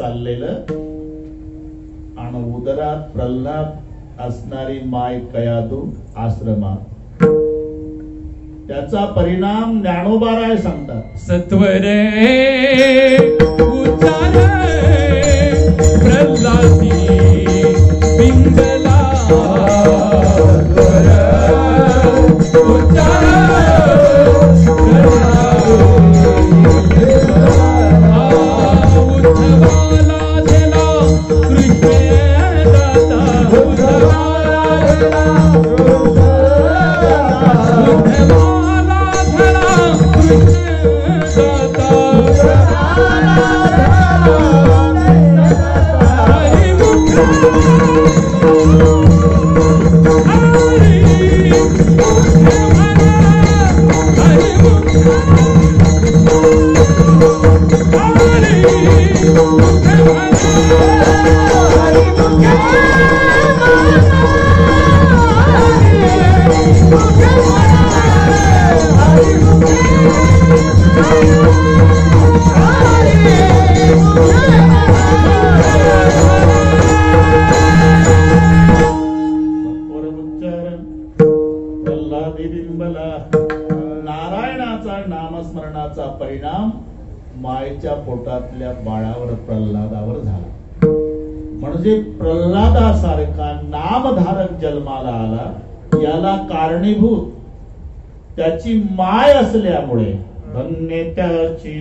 चाललेलं आणि उदरात प्रल्हाद असणारी माय कयादू आश्रमात त्याचा परिणाम ज्ञानोबाराय सांगतात. सत्वरे उच्चार प्रल्हादी पिंगला उच्चार नारायणाचा नामस्मरणाचा परिणाम मायेच्या पोटातल्या बाळावर प्रल्हादावर झाला. म्हणजे प्रल्हादासारखा नामधारक जन्माला आला. याला कारणीभूत त्याची माय असल्यामुळे धन्य त्याची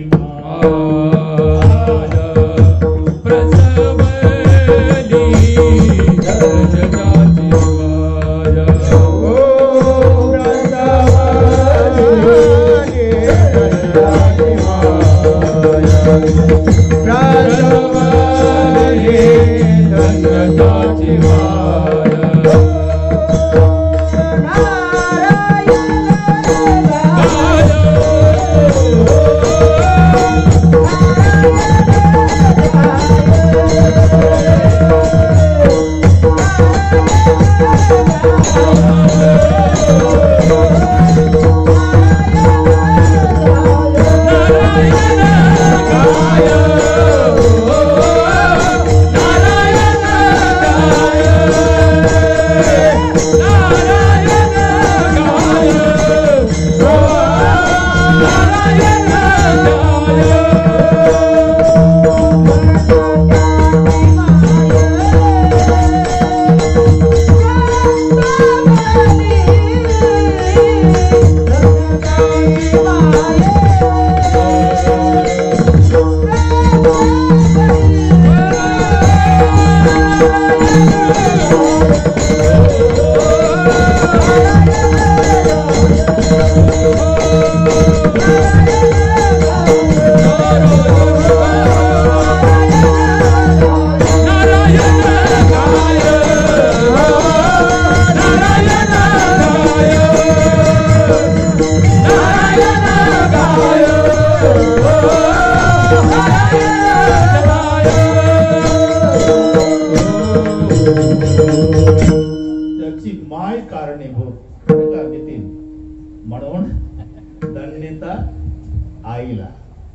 आईला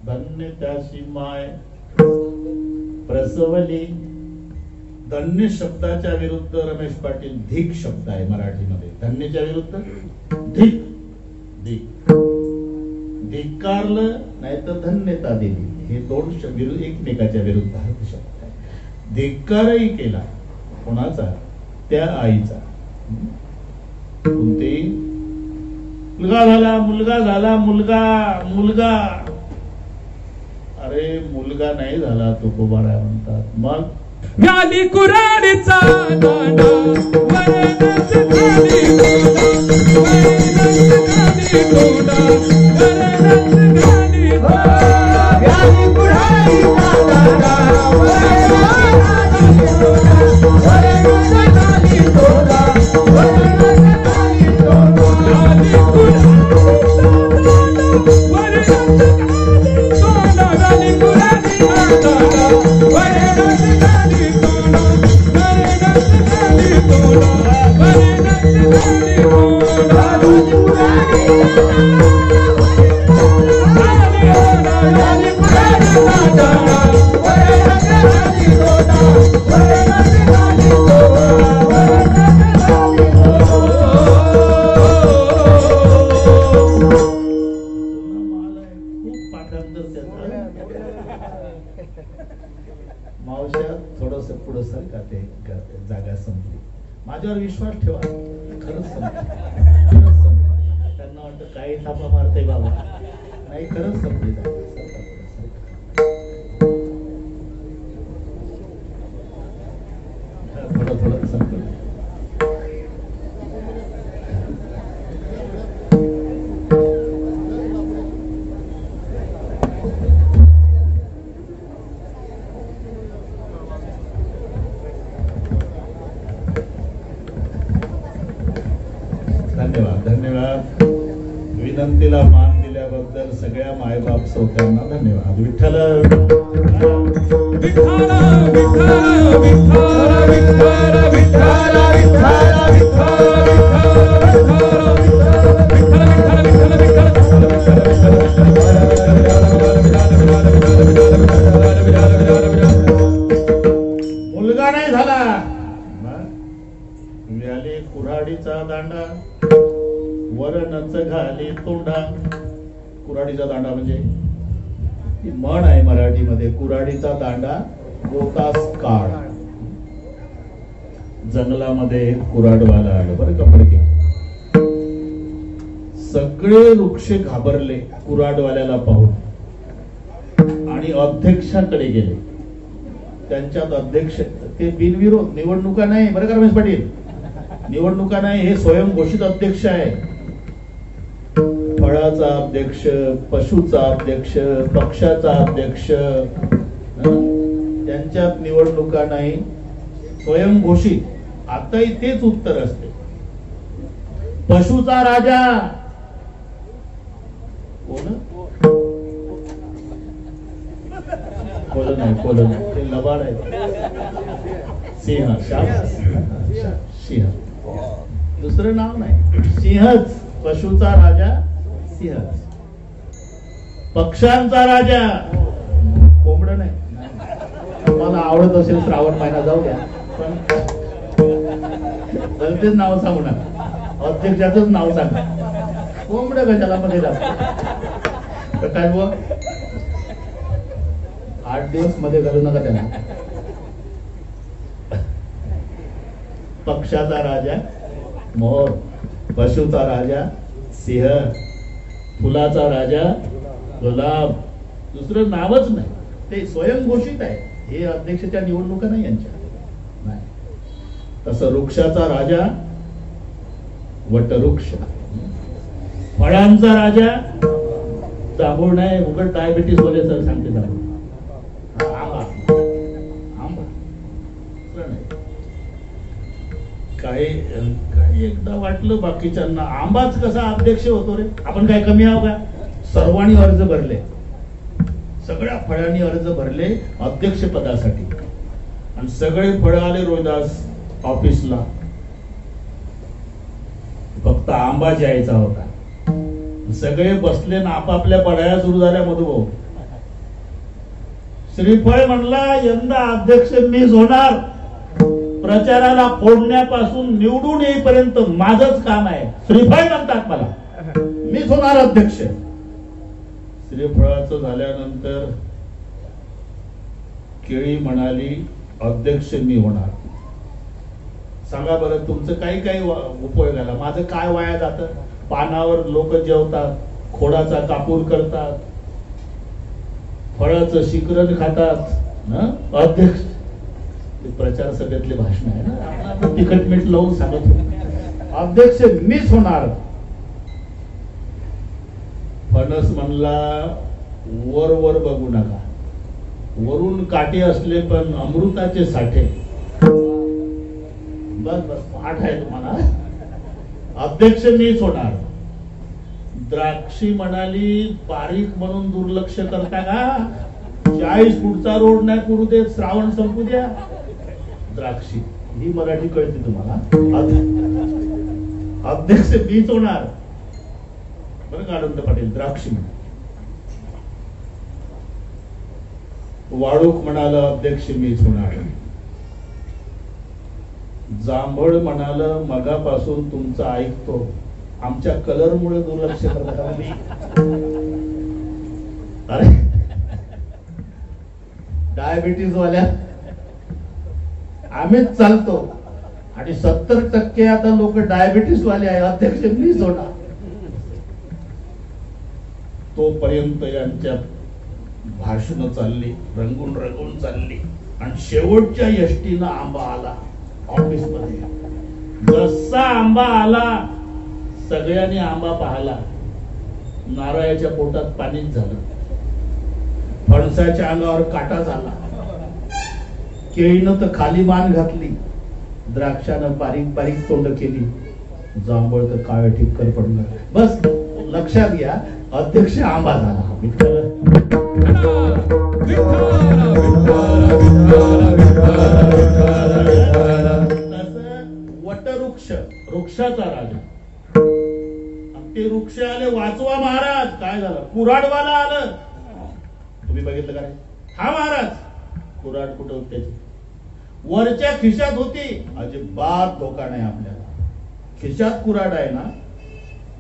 धन्य त्याची माय प्रसवली. धन्य शब्दाच्या विरुद्ध रमेश पाटील धिक शब्द आहे मराठीमध्ये. धन्यच्या विरुद्ध धिक. धिक धिक्कारलं नाही तर धन्यता दिली. हे दोन एकमेकाच्या विरुद्ध शब्द आहे. धिक्कारही केला कोणाचा? त्या आईचा. कोणती? मुलगा झाला मुलगा झाला मुलगा मुलगा. अरे मुलगा नाही झाला तुकोबाराय म्हणतात. मग म्याली कुऱ्हाडीचा दांडा वरणच खाली तोंडा वरणच खाली म्याली कुऱ्हाडीचा दांडा वरणच खाली तोंडा वरणच खाली तोंडा म्याली कुऱ्हाडीचा दांडा वरणच खाली तोंडा म्याली कुऱ्हाडीचा दांडा वरणच खाली तोंडा करते, जागा संपली. माझ्यावर विश्वास ठेवा, खरंच संपली, खरंच संपली. त्यांना वाटतं काही थापा मारते बाबा, नाही खरंच संपली जागा. थोडं थोडं संपलं. धन्यवाद धन्यवाद. विनंतीला मान दिल्याबद्दल सगळ्या मायबाप श्रोत्यांना धन्यवाद. विठ्ठल विठ्ठल विठ्ठल विठ्ठल विठ्ठल विठ्ठल मुलगा नाही झाला, व्याले कुऱ्हाडीचा दांडा, वरणच घाली तोंडा. कुऱ्हाडीचा दांडा म्हणजे ती म्हण आहे मराठीमध्ये, कुऱ्हाडीचा दांडा गोतास काळ. जंगलामध्ये कुऱ्हाडवाला आलं बरं का फडके. सगळे वृक्ष घाबरले कुऱ्हाडवाल्याला पाहून आणि अध्यक्षाकडे गेले. त्यांच्यात अध्यक्ष, ते बिनविरोध, निवडणुका नाही बरं का रमेश पाटील, निवडणुका नाही, हे स्वयंघोषित अध्यक्ष आहे. फळाचा अध्यक्ष, पशुचा अध्यक्ष, पक्षाचा अध्यक्ष, त्यांच्यात निवडणुका नाही, स्वयंघोषित. आताही तेच उत्तर असते. पशुचा राजा कोण? कोलं नाही, कोलं नाही, ते लबाड आहे. सिंह, सिंह, दुसरं नाव नाही, सिंहच. पशुचा राजा सिंहच. पक्ष्यांचा राजा कोंबड नाही. मला आवडत असेल श्रावण महिना जाऊ द्या, पण तेच नाव सांगू नका, अध्यक्षाचंच नाव सांगा. कोंबड कशाला मध्ये जात तर काय बुवा, 8 दिवस मध्ये घालू नका त्यांना. पक्षाचा राजा मोर, पशुचा राजा सिंह, फुलाचा राजा गुलाब. दुसरं नावच नाही, ते स्वयंघोषित आहे. हे अध्यक्षाच्या निवडणुका नाही यांच्या नाही. तसं वृक्षाचा राजा वटवृक्ष, फळांचा राजा जांभूळ नाही, उघड डायबिटीस बोले सर सांगते जांभूळ, आंबा, आंबा. काही एकदा वाटलं बाकीच्यांना आंबाच कसा अध्यक्ष होतो रे, आपण काय कमी आहो का? सर्वांनी अर्ज भरले, सगळ्या फळांनी अर्ज भरले अध्यक्ष पदासाठी, आणि सगळे फळ आले रोहिदास ऑफिसला. फक्त आंबा जायचा होता. सगळे बसले ना आपापल्या पढाया सुरू झाल्या. मधुभाऊ श्रीफळ म्हणला, यंदा अध्यक्ष मीच होणार. प्रचाराला फोडण्यापासून निवडून येईपर्यंत माझंच काम आहे. श्रीफळ म्हणतात मला, मीच होणार अध्यक्ष. श्रीफळाचं झाल्यानंतर केळी म्हणाली, अध्यक्ष मी होणार. सांगा बरं, तुमचं काही काही उपयोग झाला, माझं काय वाया जातं? पानावर लोक जेवतात, खोडाचा कापूर करतात, फळाचं शिकरण खातात. अध्यक्ष, प्रचार सभेतले भाषण आहे ना, तिखट मीठ लावून सांगत होते अध्यक्ष मीच होणार. फणस म्हणला, वर वर बघू नका, वरून काटे असले पण अमृताचे साठे. बस बस पाठ आहे तुम्हाला, अध्यक्ष मीच होणार. द्राक्षी म्हणाली, बारीक म्हणून दुर्लक्ष करता का? 40 फूटचा रोड नाही करू देत, श्रावण संपू द्या. द्राक्षी ही मराठी कळते तुम्हाला. अध्यक्ष मीच होणार बरं का आनंद पाटील. द्राक्षी वाळूक म्हणाला, अध्यक्ष मीच होणार. जांभळ म्हणाल, मगापासून तुमचं ऐकतो, आमच्या कलरमुळे दुर्लक्ष करतात. अरे डायबिटीज वाल्या आम्हीच चालतो आणि 70% आता लोक डायबिटीस वाले आहे. अध्यक्ष मीच होणार. तोपर्यंत यांच्या भाषण चालली, रंगून रंगून चालली आणि शेवटच्या एसटीनं आंबा आला ऑफिस मध्ये. जसा आंबा आला सगळ्यांनी आंबा पाहिला. नारळाच्या पोटात पाणीच झालं, फणसाच्या अंगावर काटा झाला, केळीनं तर खाली मान घातली, द्राक्षानं बारीक बारीक तोंड केली, जांभळ तर काळ ठिपकर पडलं. बस लक्षात घ्या, अध्यक्ष आंबा झाला. वटवृक्ष, वृक्षाचा राजा. ते वृक्ष आले, वाचवा महाराज. काय झालं? कुऱ्हाडवाला आलं. तुम्ही बघितलं का? हा महाराज. कुऱ्हाड कुठं होती त्याची? वरच्या खिशात होती. अजिबात धोका नाही आपल्याला. खिशात कुऱ्हाड आहे ना,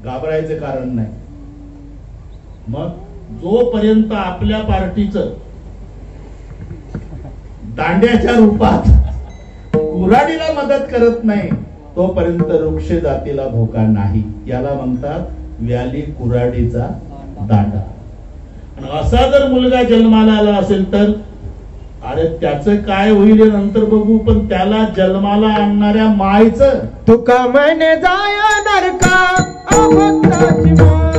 घाबरायचं कारण नाही. मग जोपर्यंत आपल्या पार्टीचं दांड्याच्या रूपात कुऱ्हाडीला मदत करत नाही तोपर्यंत वृक्ष जातीला धोका नाही. याला म्हणतात व्याली कुऱ्हाडीचा दांडा. आणि असा जर मुलगा जन्माला आला असेल तर अरे त्याचं काय होईल नंतर बघू, पण त्याला जन्माला आणणाऱ्या मायचं तुका म्हणे जाय नरका अभक्ताची माया,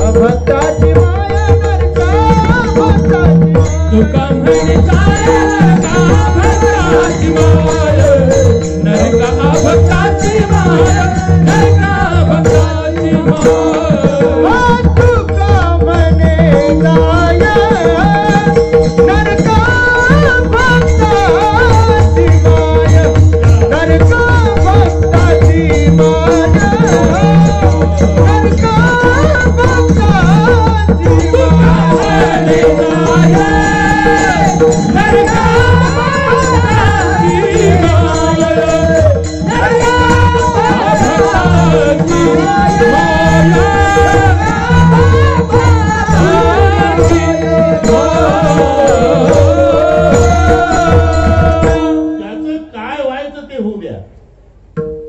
अभक्ताची माया नरका अभक्ताची माया. तुका म्हणे जाय नरका अभक्ताची माया, नरका अभक्ताची माया, नरका अभक्ताची माया. तुका म्हणे जाय नरका भक्ताची माया, नरका भक्ताची माया, नरका भक्ताची माया.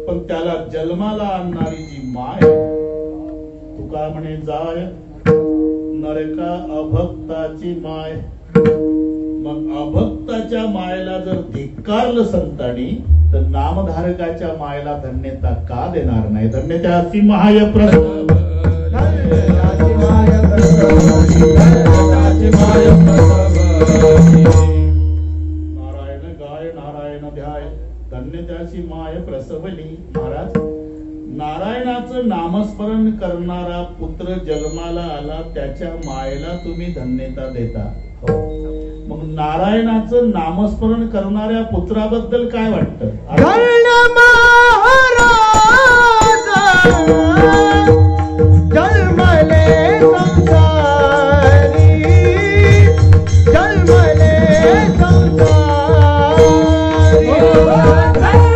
पण त्याला जन्माला आणणारी जी माय, तुका म्हणे जाय नरका अभक्ताची माय. मग अभक्ताच्या मायला जर धिक्कारलं संतांनी तर नामधारकाच्या मायला धन्यता का देणार नाही? धन्यताची माय प्रसव, धन्यताची माय प्रसव, धन्यताची माय प्रसव. नारायण गाय नारायण ध्याय, धन्यताची माय प्रसवली. महाराज, नारायणाचं नामस्मरण करणारा पुत्र जन्माला आला, त्याच्या मायला तुम्ही धन्यता देता. मग नारायणाचं नामस्मरण करणाऱ्या पुत्राबद्दल काय वाटतं? जन्मले संसारी, जन्मले संसारी. नारायण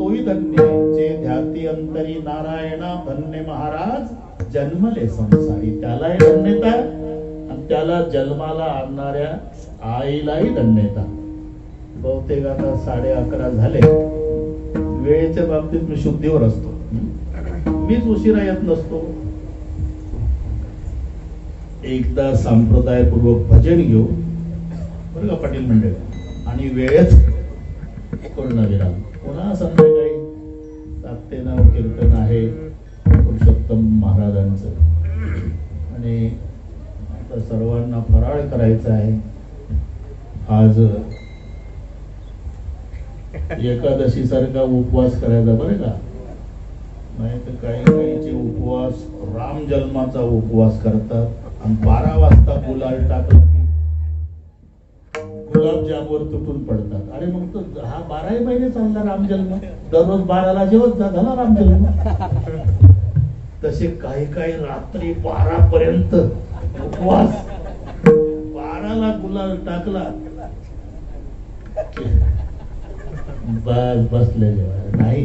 तोही धन्य जे ध्याती अंतरी नारायणा धन्य महाराज जन्मले संसारी. त्यालाही धन्यता आणि त्याला जन्माला आणणाऱ्या आईलाही धन्यता. बहुतेक आता 11:30 झाले. वेळेच्या बाबतीत मी शुद्धीवर असतो. मीच उशिरा येत नसतो. एकदा संप्रदायपूर्वक भजन घेऊ बरं का पाटील मंडळी, आणि वेळेत पूर्णविराम. पुन्हा संध्याकाळी 7 ते 9 कीर्तन आहे पुरुषोत्तम महाराजांचं. आणि आता सर्वांना फराळ करायचा आहे. आज एकादशी सारखा उपवास करायचा बरं का. नाही तर काही काहीचे उपवास राम जन्माचा उपवास करतात आणि 12 वाजता गुलाल टाकला की गुलाबजामवर तुटून पडतात. अरे मग तो हा 12 महिने चालला राम जन्म. दररोज 12ला जेवत झाला राम जन्म. तसे काही काही रात्री 12 पर्यंत उपवास. 12ला गुलाल टाकला बस बसले जेवायला. नाही,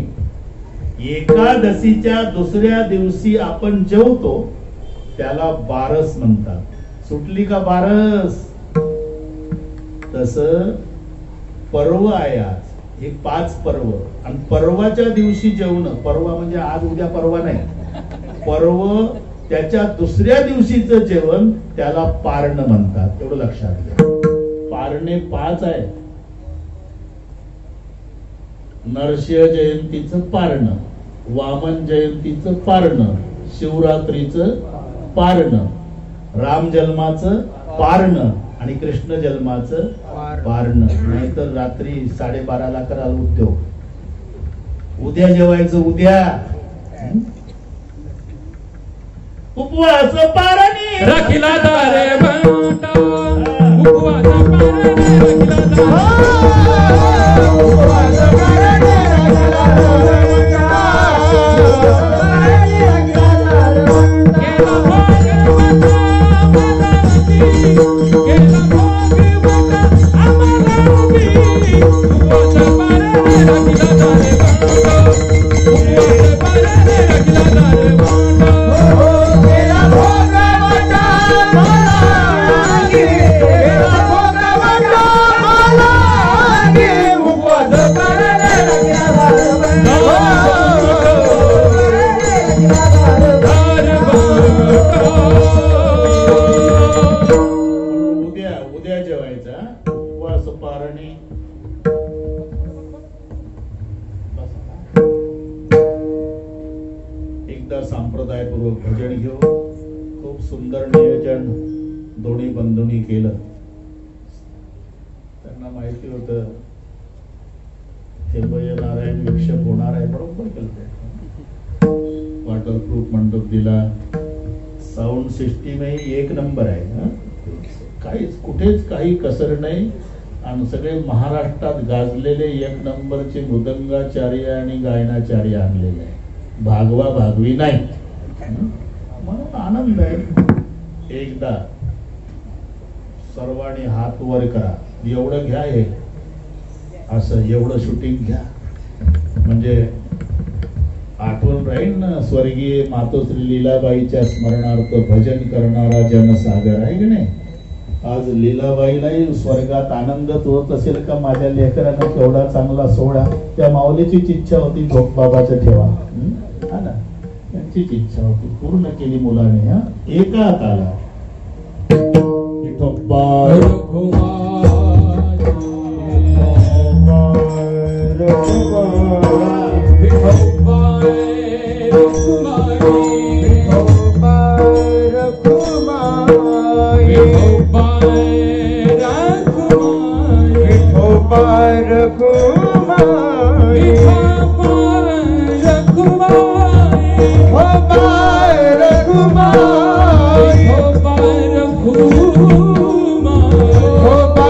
एकादशीच्या दुसऱ्या दिवशी आपण जेवतो त्याला बारस म्हणतात. सुटली का बारस. तस पर्व आहे आज. हे 5 पर्व आणि पर्वाच्या दिवशी जेवण. पर्व म्हणजे आज उद्या परवा नाही. पर्व त्याच्या दुसऱ्या दिवशीचं जेवण त्याला पारण म्हणतात. तेवढं लक्षात घ्या. पारणे 5 आहे. नरसिंह जयंतीचं पारण, वामन जयंतीचं पारण, शिवरात्रीचं पारण, राम जन्माचं पारण आणि कृष्ण जन्माचं पारण. नाहीतर रात्री 12:30ला कराल उद्योग. उद्या जेवायचं उद्या. उपवास पारणी राखीला दारे भांडा. उपवास पारणी संप्रदायपूर्वक भजन घेऊ. खूप सुंदर नियोजन दोन्ही बंधूंनी केलं. त्यांना माहिती होतं हे नारायण विक्षेप होणार आहे. बरोबर केलं. वॉटरप्रूफ मंडप दिला. साऊंड सिस्टीमही 1 नंबर आहे. काहीच कुठेच काही कसर नाही. आणि सगळे महाराष्ट्रात गाजलेले 1 नंबरचे मृदंगाचार्य आणि गायनाचार्य आणलेले आहे. भागवा भागवी नाही. म्हणून आनंद आहे. एकदा सर्वांनी हात वर करा. एवढं घ्या. हे असं एवढं शूटिंग घ्या म्हणजे आठवण राहील ना. स्वर्गीय मातोश्री लीलाबाईच्या स्मरणार्थ भजन करणारा जनसागर आहे की नाही. आज लीलाबाईलाही स्वर्गात आनंदच होत असेल का माझ्या लेकरांना केवढा चांगला सोहळा. त्या माऊलीचीच इच्छा होती झोपबाबाचं ठेवा. हा ना, त्यांचीच इच्छा होती. पूर्ण केली मुलाने. एका काला विठोबा Oh,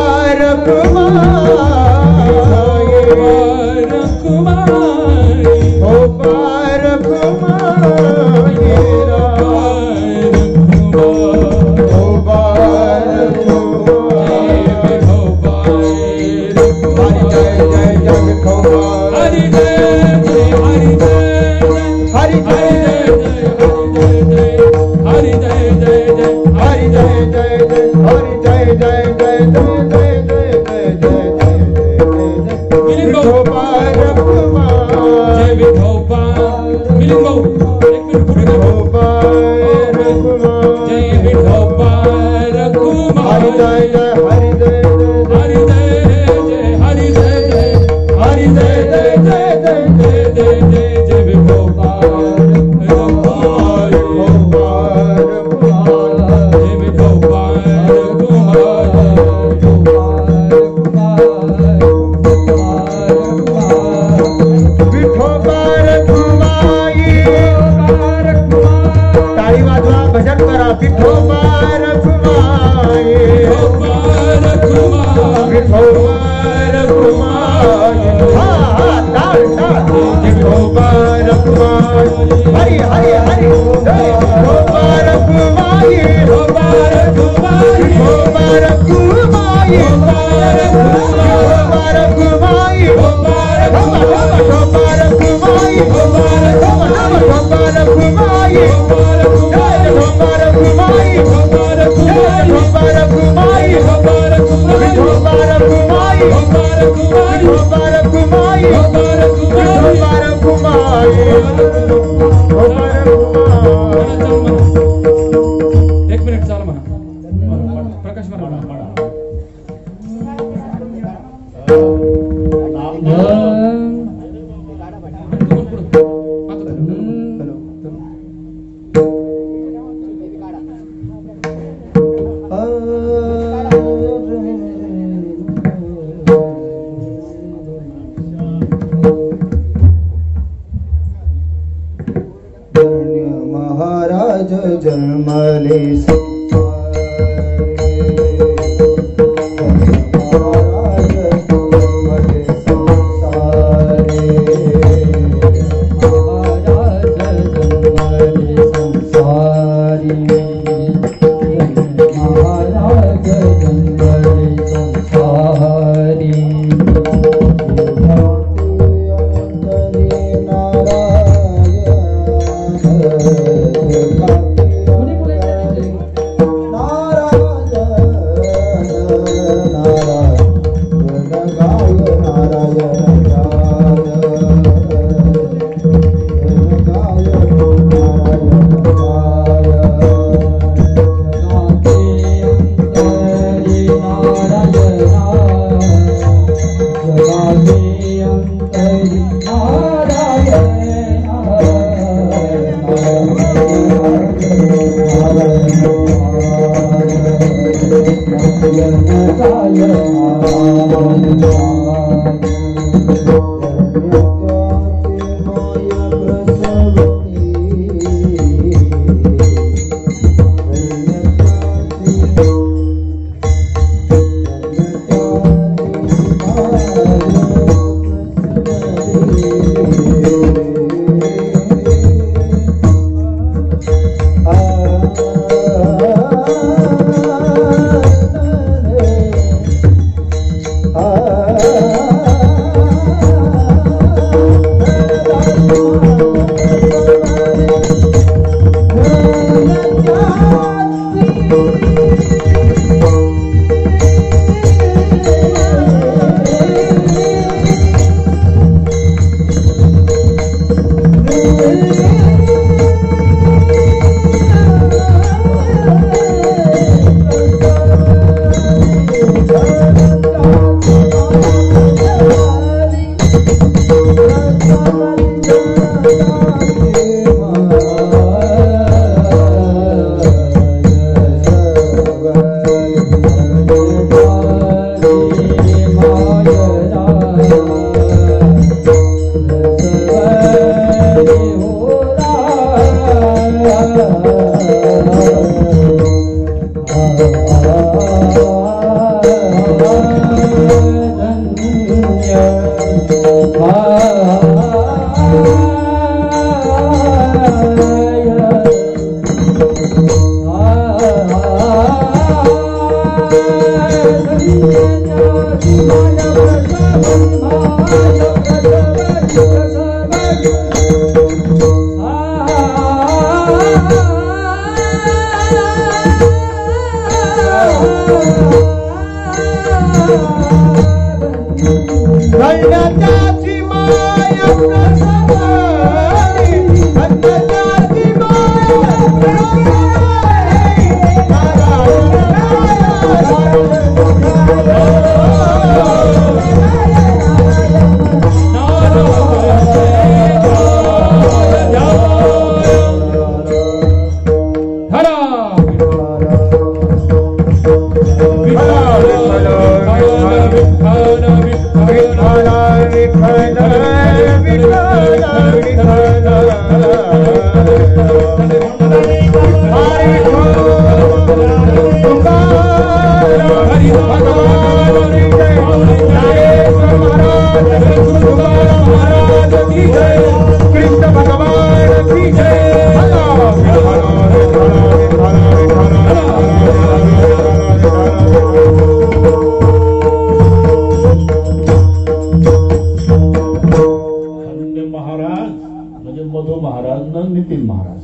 नितिन महाराज,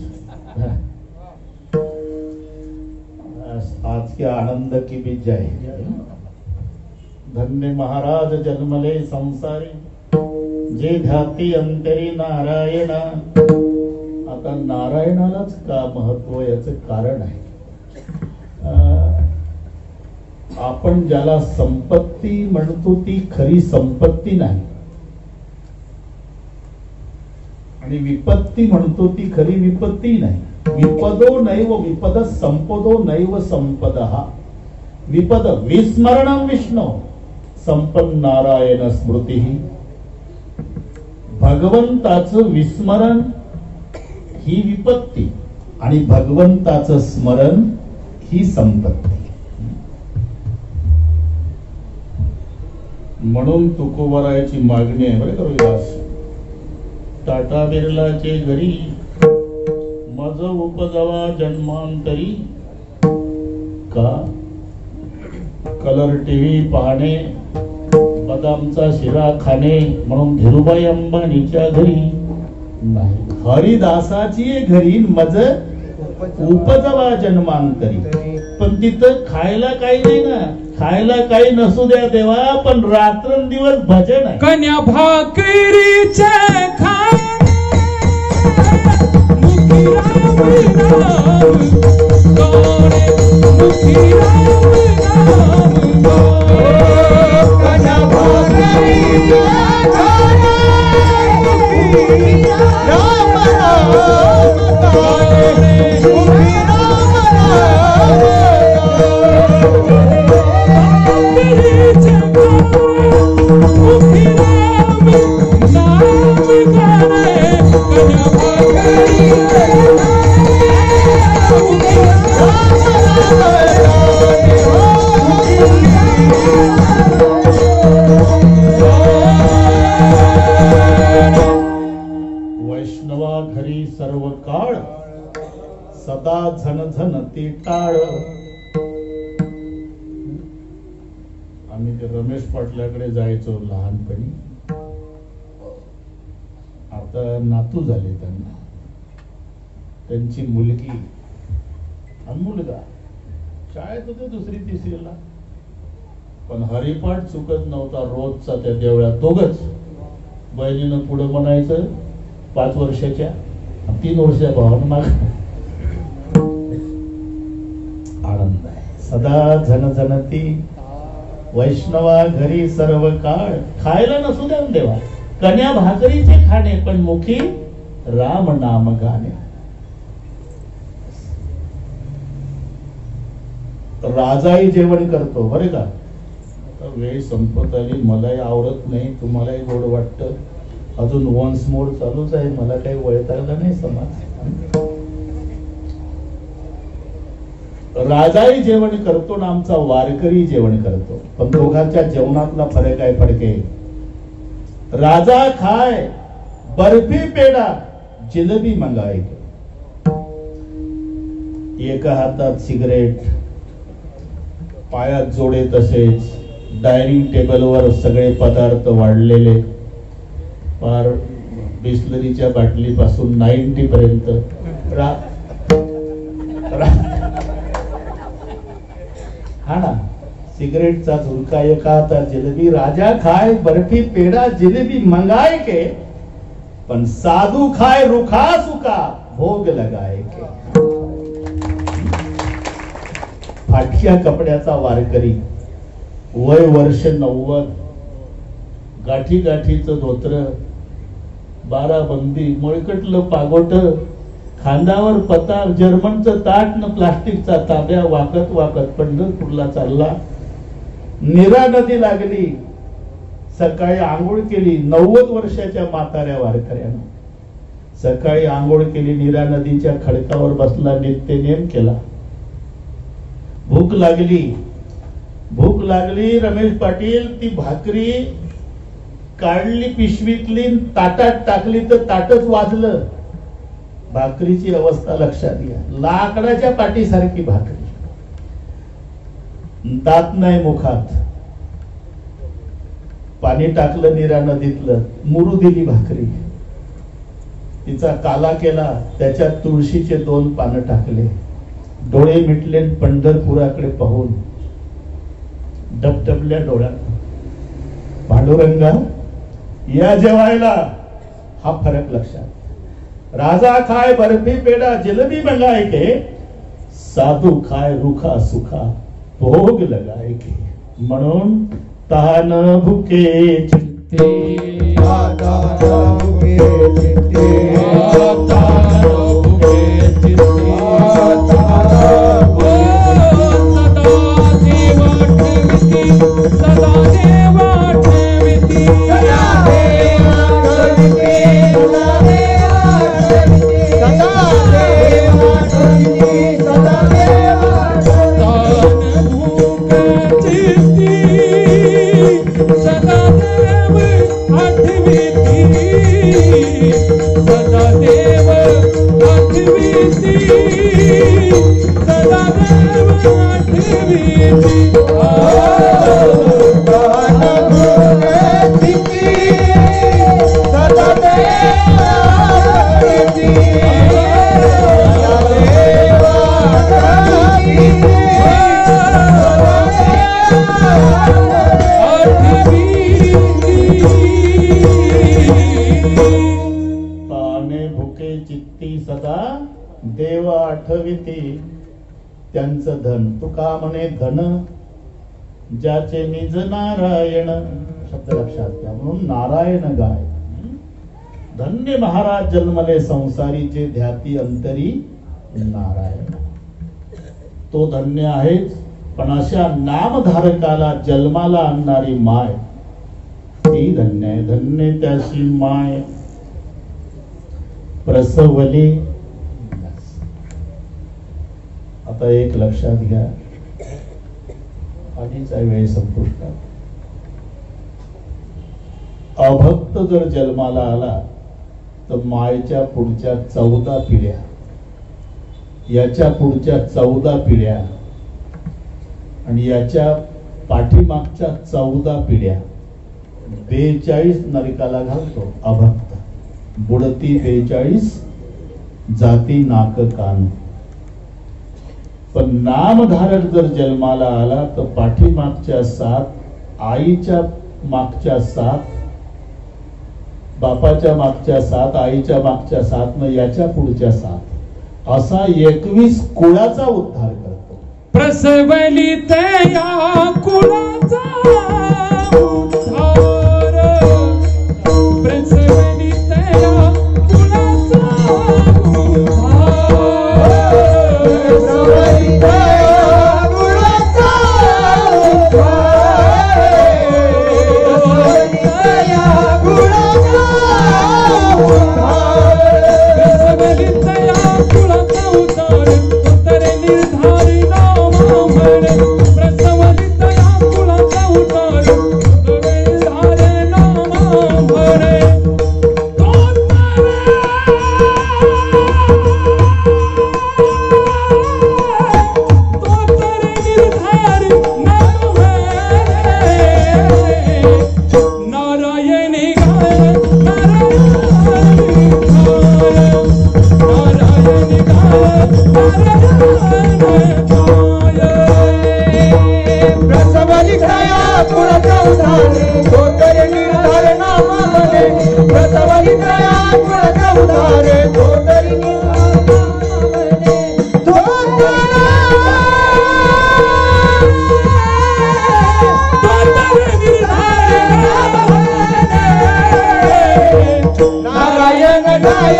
आज के आनंद की भी जय। धन्य महाराज जन्मले संसारी, जे ध्याती अंतरी नारायण। आता नारायणालाच का महत्व, याचं कारण आहे, आपण ज्याला संपत्ती म्हणतो ती खरी संपत्ती नाही, आणि विपत्ती म्हणतो ती खरी विपत्ती नाही। विपदो नैव विपद संपदो नैव संपदः। विपद विस्मरणं विष्णु संपन्न नारायण स्मृती। भगवंताचं विस्मरण ही विपत्ती आणि भगवंताचं स्मरण ही संपत्ती। म्हणून तुकोबारायाची मागणी आहे बरं का रविदास, टाटा बिर्लाचे घरी मज उपजवा जन्मांतरी। का कलर टीव्ही पाहणे, बदामचा शिरा खाणे म्हणून धीरूभाई अंबानीच्या घरी नाही, हरिदासाची घरी मज उपजवा जन्मांतरी। पण तिथं खायला काही नाही ना, खायला काही नसू द्या देवा, पण रात्रंदिवस भजन आहे। कन्या भाकरीचे खाणे, मुखी राम नाम गाणे, मुखी राम नाम गाणे। कन्या भाकरीचे खाणे, मुखी राम नाम गाणे, मुखी राम नाम वैष्णवा घरी सर्व काळ सदा झन झन ती टाळ। आम्ही ते रमेश पाटलाकडे जायचो लहानपणी, आता नातू झाले त्यांना, त्यांची मुलगी आणि मुलगा शाळेत होते दुसरी तिसरीला, पण हरिपाठ चुकत नव्हता रोजचा त्या देवळात। दोघच बहिणीनं पुढे म्हणायचं 5 वर्षाच्या 3 वर्षाच्या भावानं माग। आनंद आहे सदा झन झनती वैष्णवा घरी सर्व काळ। खायला नसू द्या देवा, कन्या भाकरीचे खाणे, पण मुखी राम नाम गाणे। राजाही जेवण करतो बरे का, वेळ संपत आली, मलाही आवडत नाही, तुम्हालाही गोड वाटतं, अजून वन्स मोर चालूच आहे, मला काही वैतागला नाही समाज। राजाही जेवण करतो ना आमचा वारकरी जेवण करतो, पण दोघांच्या जेवणातला फरक आहे फडके। राजा खाय बर्फी पेडा जिलेबी मंगाई, एका हातात सिगरेट, पायात जोडे, तसेच डायनिंग टेबलवर सगळे पदार्थ वाढलेले, पार बिस्लरीच्या बाटली पासून 90 पर्यंत। हा ना, सिगरेटचा झुलका एका हातात जिलेबी। राजा खाय बर्फी पेडा जिलेबी मंगाए के, पण साधू खाय रुखा सुखा भोग लगाए के। फाटक्या कपड्याचा वारकरी, वय वर्ष 90, गाठी गाठीचं धोत्र, 12 बंदी, मळकटलं पागोट, खांद्यावर पताक, जर्मनचं ताट न प्लास्टिकचा ताब्या, वाकत वाकत पंढरपूरला चालला। नीरा नदी लागली, सकाळी आंघोळ केली 90 वर्षाच्या म्हाताऱ्या वारकऱ्यानं। सकाळी आंघोळ केली, नीरा नदीच्या खडकावर बसला, नित्यनेम केला. भूक लागली. रमेश पाटील ती भाकरी काढली पिशवीतली, ताटात टाकली तर ताटच वाजलं. भाकरीची अवस्था लक्षात घ्या. लाकडाच्या पाटीसारखी भाकरी, दात नाही मुखात. पाणी टाकलं नीरा नदीतलं, मुरू दिली भाकरी. तिचा काला केला, त्याच्यात तुळशीचे 2 पानं टाकले. डोळे मिटले, पंढरपुराकडे पाहून डबडबल्या डोळ्यात, पांडुरंगा या जेवायला. हा फरक लक्षात. राजा खाय बर्फी पेडा जिलेबी मंगाए के, साधू खाय रुखा सुखा भोग लगाए के. म्हणून तान भुके चित्ते, देव आठविती त्यांचं धन. तुका म्हणे धन ज्याचे निज नारायण. शब्द लक्षात घ्या. म्हणून नारायण गाय. धन्य महाराज जन्मले संसारीचे, ध्याती अंतरी नारायण. तो धन्य आहेच, पण अशा नामधारकाला जन्माला आणणारी माय ती धन्य आहे. धन्य त्याशी माय प्रसवली. आता एक लक्षात घ्या, आधीचा वेळ संपुष्टात. अभक्त जर जन्माला आला तर मायेच्या पुढच्या 14 पिढ्या, याच्या पुढच्या 14 पिढ्या आणि याच्या पाठीमागच्या 14 पिढ्या, 42 नरकाला घालतो अभक्त. बुडती 42 जाती नाक कान. पण नामधारक जर जन्माला आला तर पाठीमागच्या 7, आईच्या मागच्या 7, बापाच्या मागच्या 7, आईच्या मागच्या 7 न याच्या पुढच्या 7, असा 21 कुळाचा उद्धार करतो. प्रसवली त्या कुळाचा उद्धार, प्रसवली त्या कुळाचा नारायण गाय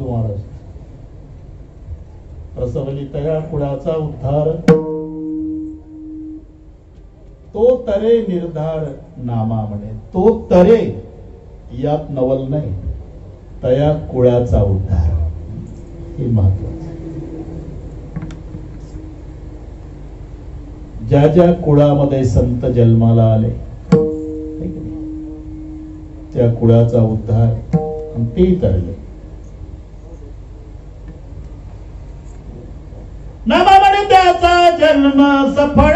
सांगतो महाराज. प्रसवली तया कुळाचा उद्धार, तो तरे निर्धार नामा म्हणे. तो तरे यात नवल नाही, तया कुळाचा उद्धार हे महत्वाचं. ज्या ज्या कुळामध्ये संत जन्माला आले त्या कुळाचा उद्धार आणि तेही तरले. नामा म्हणे त्याचा जन्म सफळ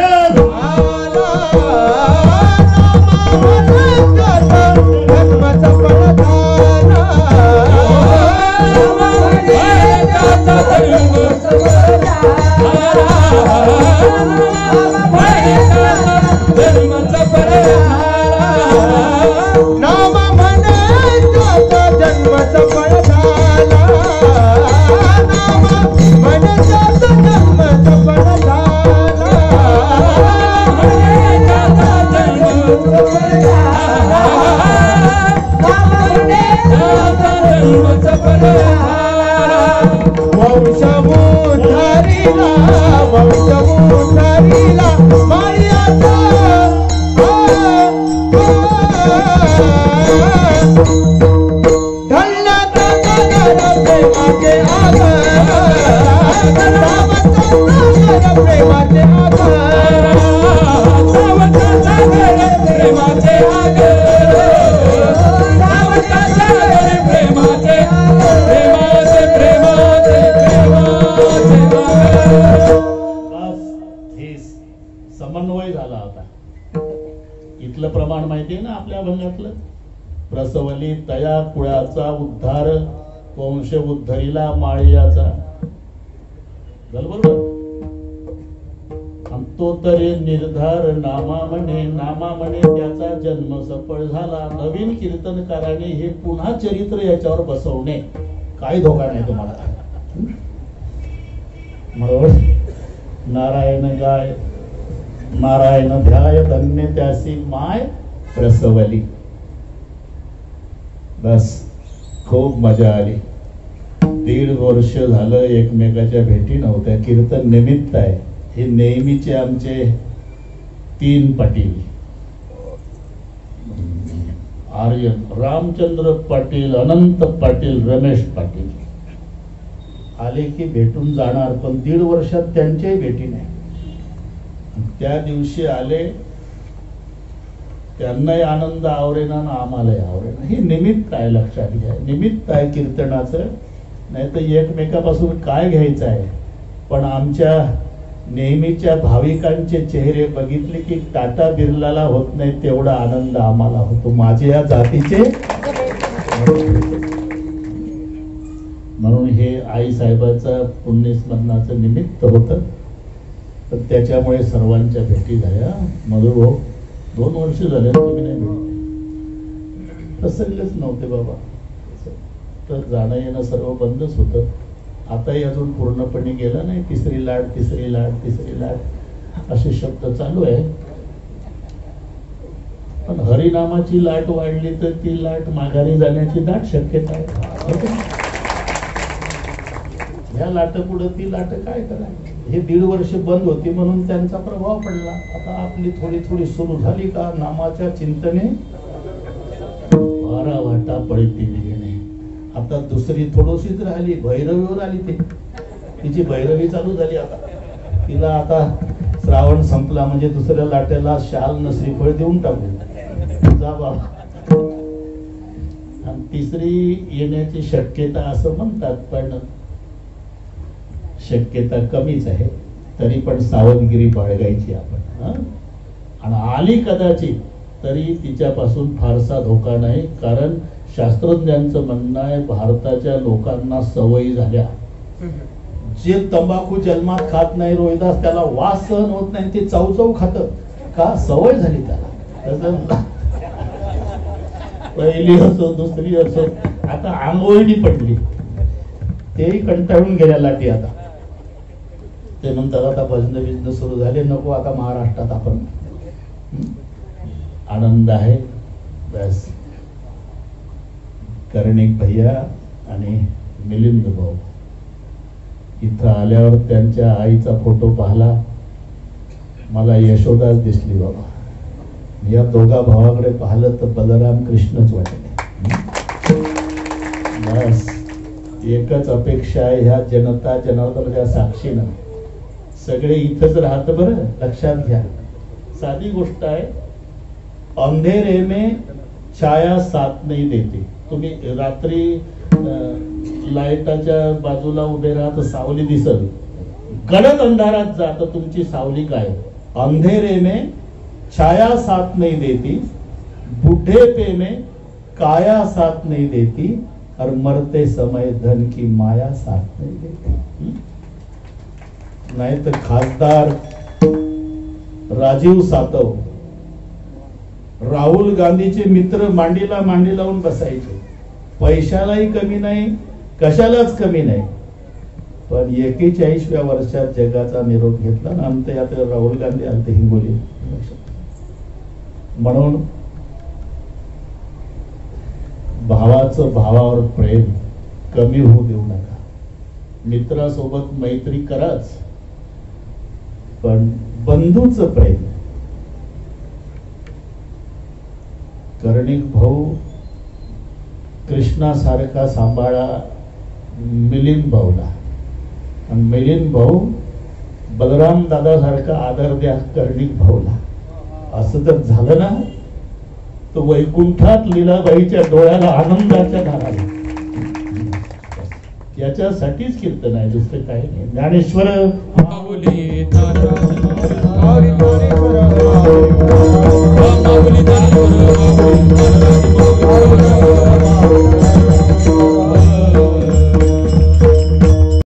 समन्वय झाला होता. इथलं प्रमाण माहितीये ना आपल्या अभंगातलं. प्रसवली तया कुळाचा उद्धार, वंश उद्धरीला माळियाचा. बरोबर. तो तरी निर्धार नामा म्हणे त्याचा जन्म सफळ झाला. नवीन कीर्तनकाराने हे पुन्हा चरित्र याच्यावर बसवणे काही धोका नाही तुम्हाला. म्हणून नारायण गाय नारायण ध्याय धन्य त्यासी माय प्रसवली. बस खूप मजा आली. 1.5 वर्ष झालं एकमेकाच्या भेटी नव्हत्या. कीर्तन निमित्त आहे. हे नेहमीचे आमचे 3 पाटील, आर्यन, रामचंद्र पाटील, अनंत पाटील, रमेश पाटील आले की भेटून जाणार. पण 1.5 वर्षात त्यांच्याही भेटी नाही. त्या दिवशी आले, त्यांनाही आनंद आवरेना ना आम्हालाही आवरेना. हे निमित्त आहे, लक्षात घ्या. निमित्त आहे कीर्तनाचं. नाही तर एकमेकापासून काय घ्यायचं आहे. पण आमच्या नेहमीच्या भाविकांचे चेहरे बघितले की टाटा बिर्लाला होत नाही तेवढा आनंद आम्हाला होतो. माझे या जातीचे. म्हणून हे आई साहेबाचा पुण्यस्मरणाचं निमित्त होतं. तर त्याच्यामुळे सर्वांच्या भेटी झाल्या. मधुर भाऊ 2 वर्ष झाले तुम्ही नाही भेटले. प्रसंगच नव्हते बाबा. तर जाणं येणं सर्व बंदच होतं. आताही अजून पूर्णपणे गेला नाही. तिसरी लाट असे शब्द चालू आहे. पण हरिनामाची लाट वाढली तर ती लाट माघारी जाण्याची दाट शक्यता आहे. ह्या लाट पुढे ती लाट काय करायची. हे 1.5 वर्ष बंद होती म्हणून त्यांचा प्रभाव पडला. आता आपली थोडी सुरू झाली का नामाच्या चिंतने 12 वाटा पडतील घेणे. आता दुसरी थोडीशीच राहिली. भैरवीवर आली. तिची भैरवी चालू झाली. आता तिला आता श्रावण संपला म्हणजे दुसऱ्या लाटेला शाल न श्रीफळ देऊन टाकू जा बाबा. आणि तिसरी येण्याची शक्यता असं म्हणतात, पण शक्यता कमीच आहे. तरी पण सावधगिरी बाळगायची आपण. आणि आली कदाचित तरी तिच्यापासून फारसा धोका नाही. कारण शास्त्रज्ञांचं म्हणणं आहे भारताच्या लोकांना सवयी झाल्या. जे तंबाखू जन्मात खात नाही रोहिदास, त्याला वास सहन होत नाही, ते चवचव खात का सवय झाली त्याला. पहिली असो दुसरी असो आता आंघोळणी पडली. तेही कंटाळून गेल्या लाटी. आता ते म्हणतात आता भजन बिजन सुरू झाले, नको आता महाराष्ट्रात आपण. आनंद आहे. बस कर्णिक भैया आणि मिलिंद भाऊ. इथं आल्यावर त्यांच्या आईचा फोटो पाहिला, मला यशोदाच दिसली बाबा. या दोघा भावाकडे पाहिलं तर बलराम कृष्णच वाटले. बस एकच अपेक्षा आहे ह्या जनता जनार्दनाच्या साक्षीनं सगळे इथंच राहत. बरं लक्षात घ्या, साधी गोष्ट आहे. अंधेरे में छाया साथ नहीं देती. तुम्ही रात्री लाईटाच्या बाजूला उभे राहा तर सावली दिसल, गडद अंधारात जा तर तुमची सावली काय. अंधेरे में छाया साथ नहीं देती, बुढ़ेपे में काया साथ नहीं देती, और मरते समय धन की माया साथ नहीं देती. नाही तर खासदार राजीव सातव, राहुल गांधीचे मित्र मांडीला मांडी लावून बसायचे. पैशालाही कमी नाही, कशालाच कमी नाही. पण 41व्या वर्षात जगाचा निरोप घेतला ना. आमच्या यात राहुल गांधी आलते हिंगोली. म्हणून भावाचं भावावर प्रेम कमी होऊ देऊ नका. मित्रासोबत मैत्री कराच, पण बंधूचं प्रेम. कर्णिक भाऊ कृष्णासारखा सांभाळा मिलिंद भाऊला, आणि मिलिंद भाऊ बलराम दादा सारखा आदर द्या कर्णिक भाऊला. असं जर झालं ना तर वैकुंठात लीलाबाईच्या डोळ्याला आनंदाच्या धारा. याच्यासाठीच कीर्तन आहे, दुसरं काही नाही. ज्ञानेश्वर माऊली तारा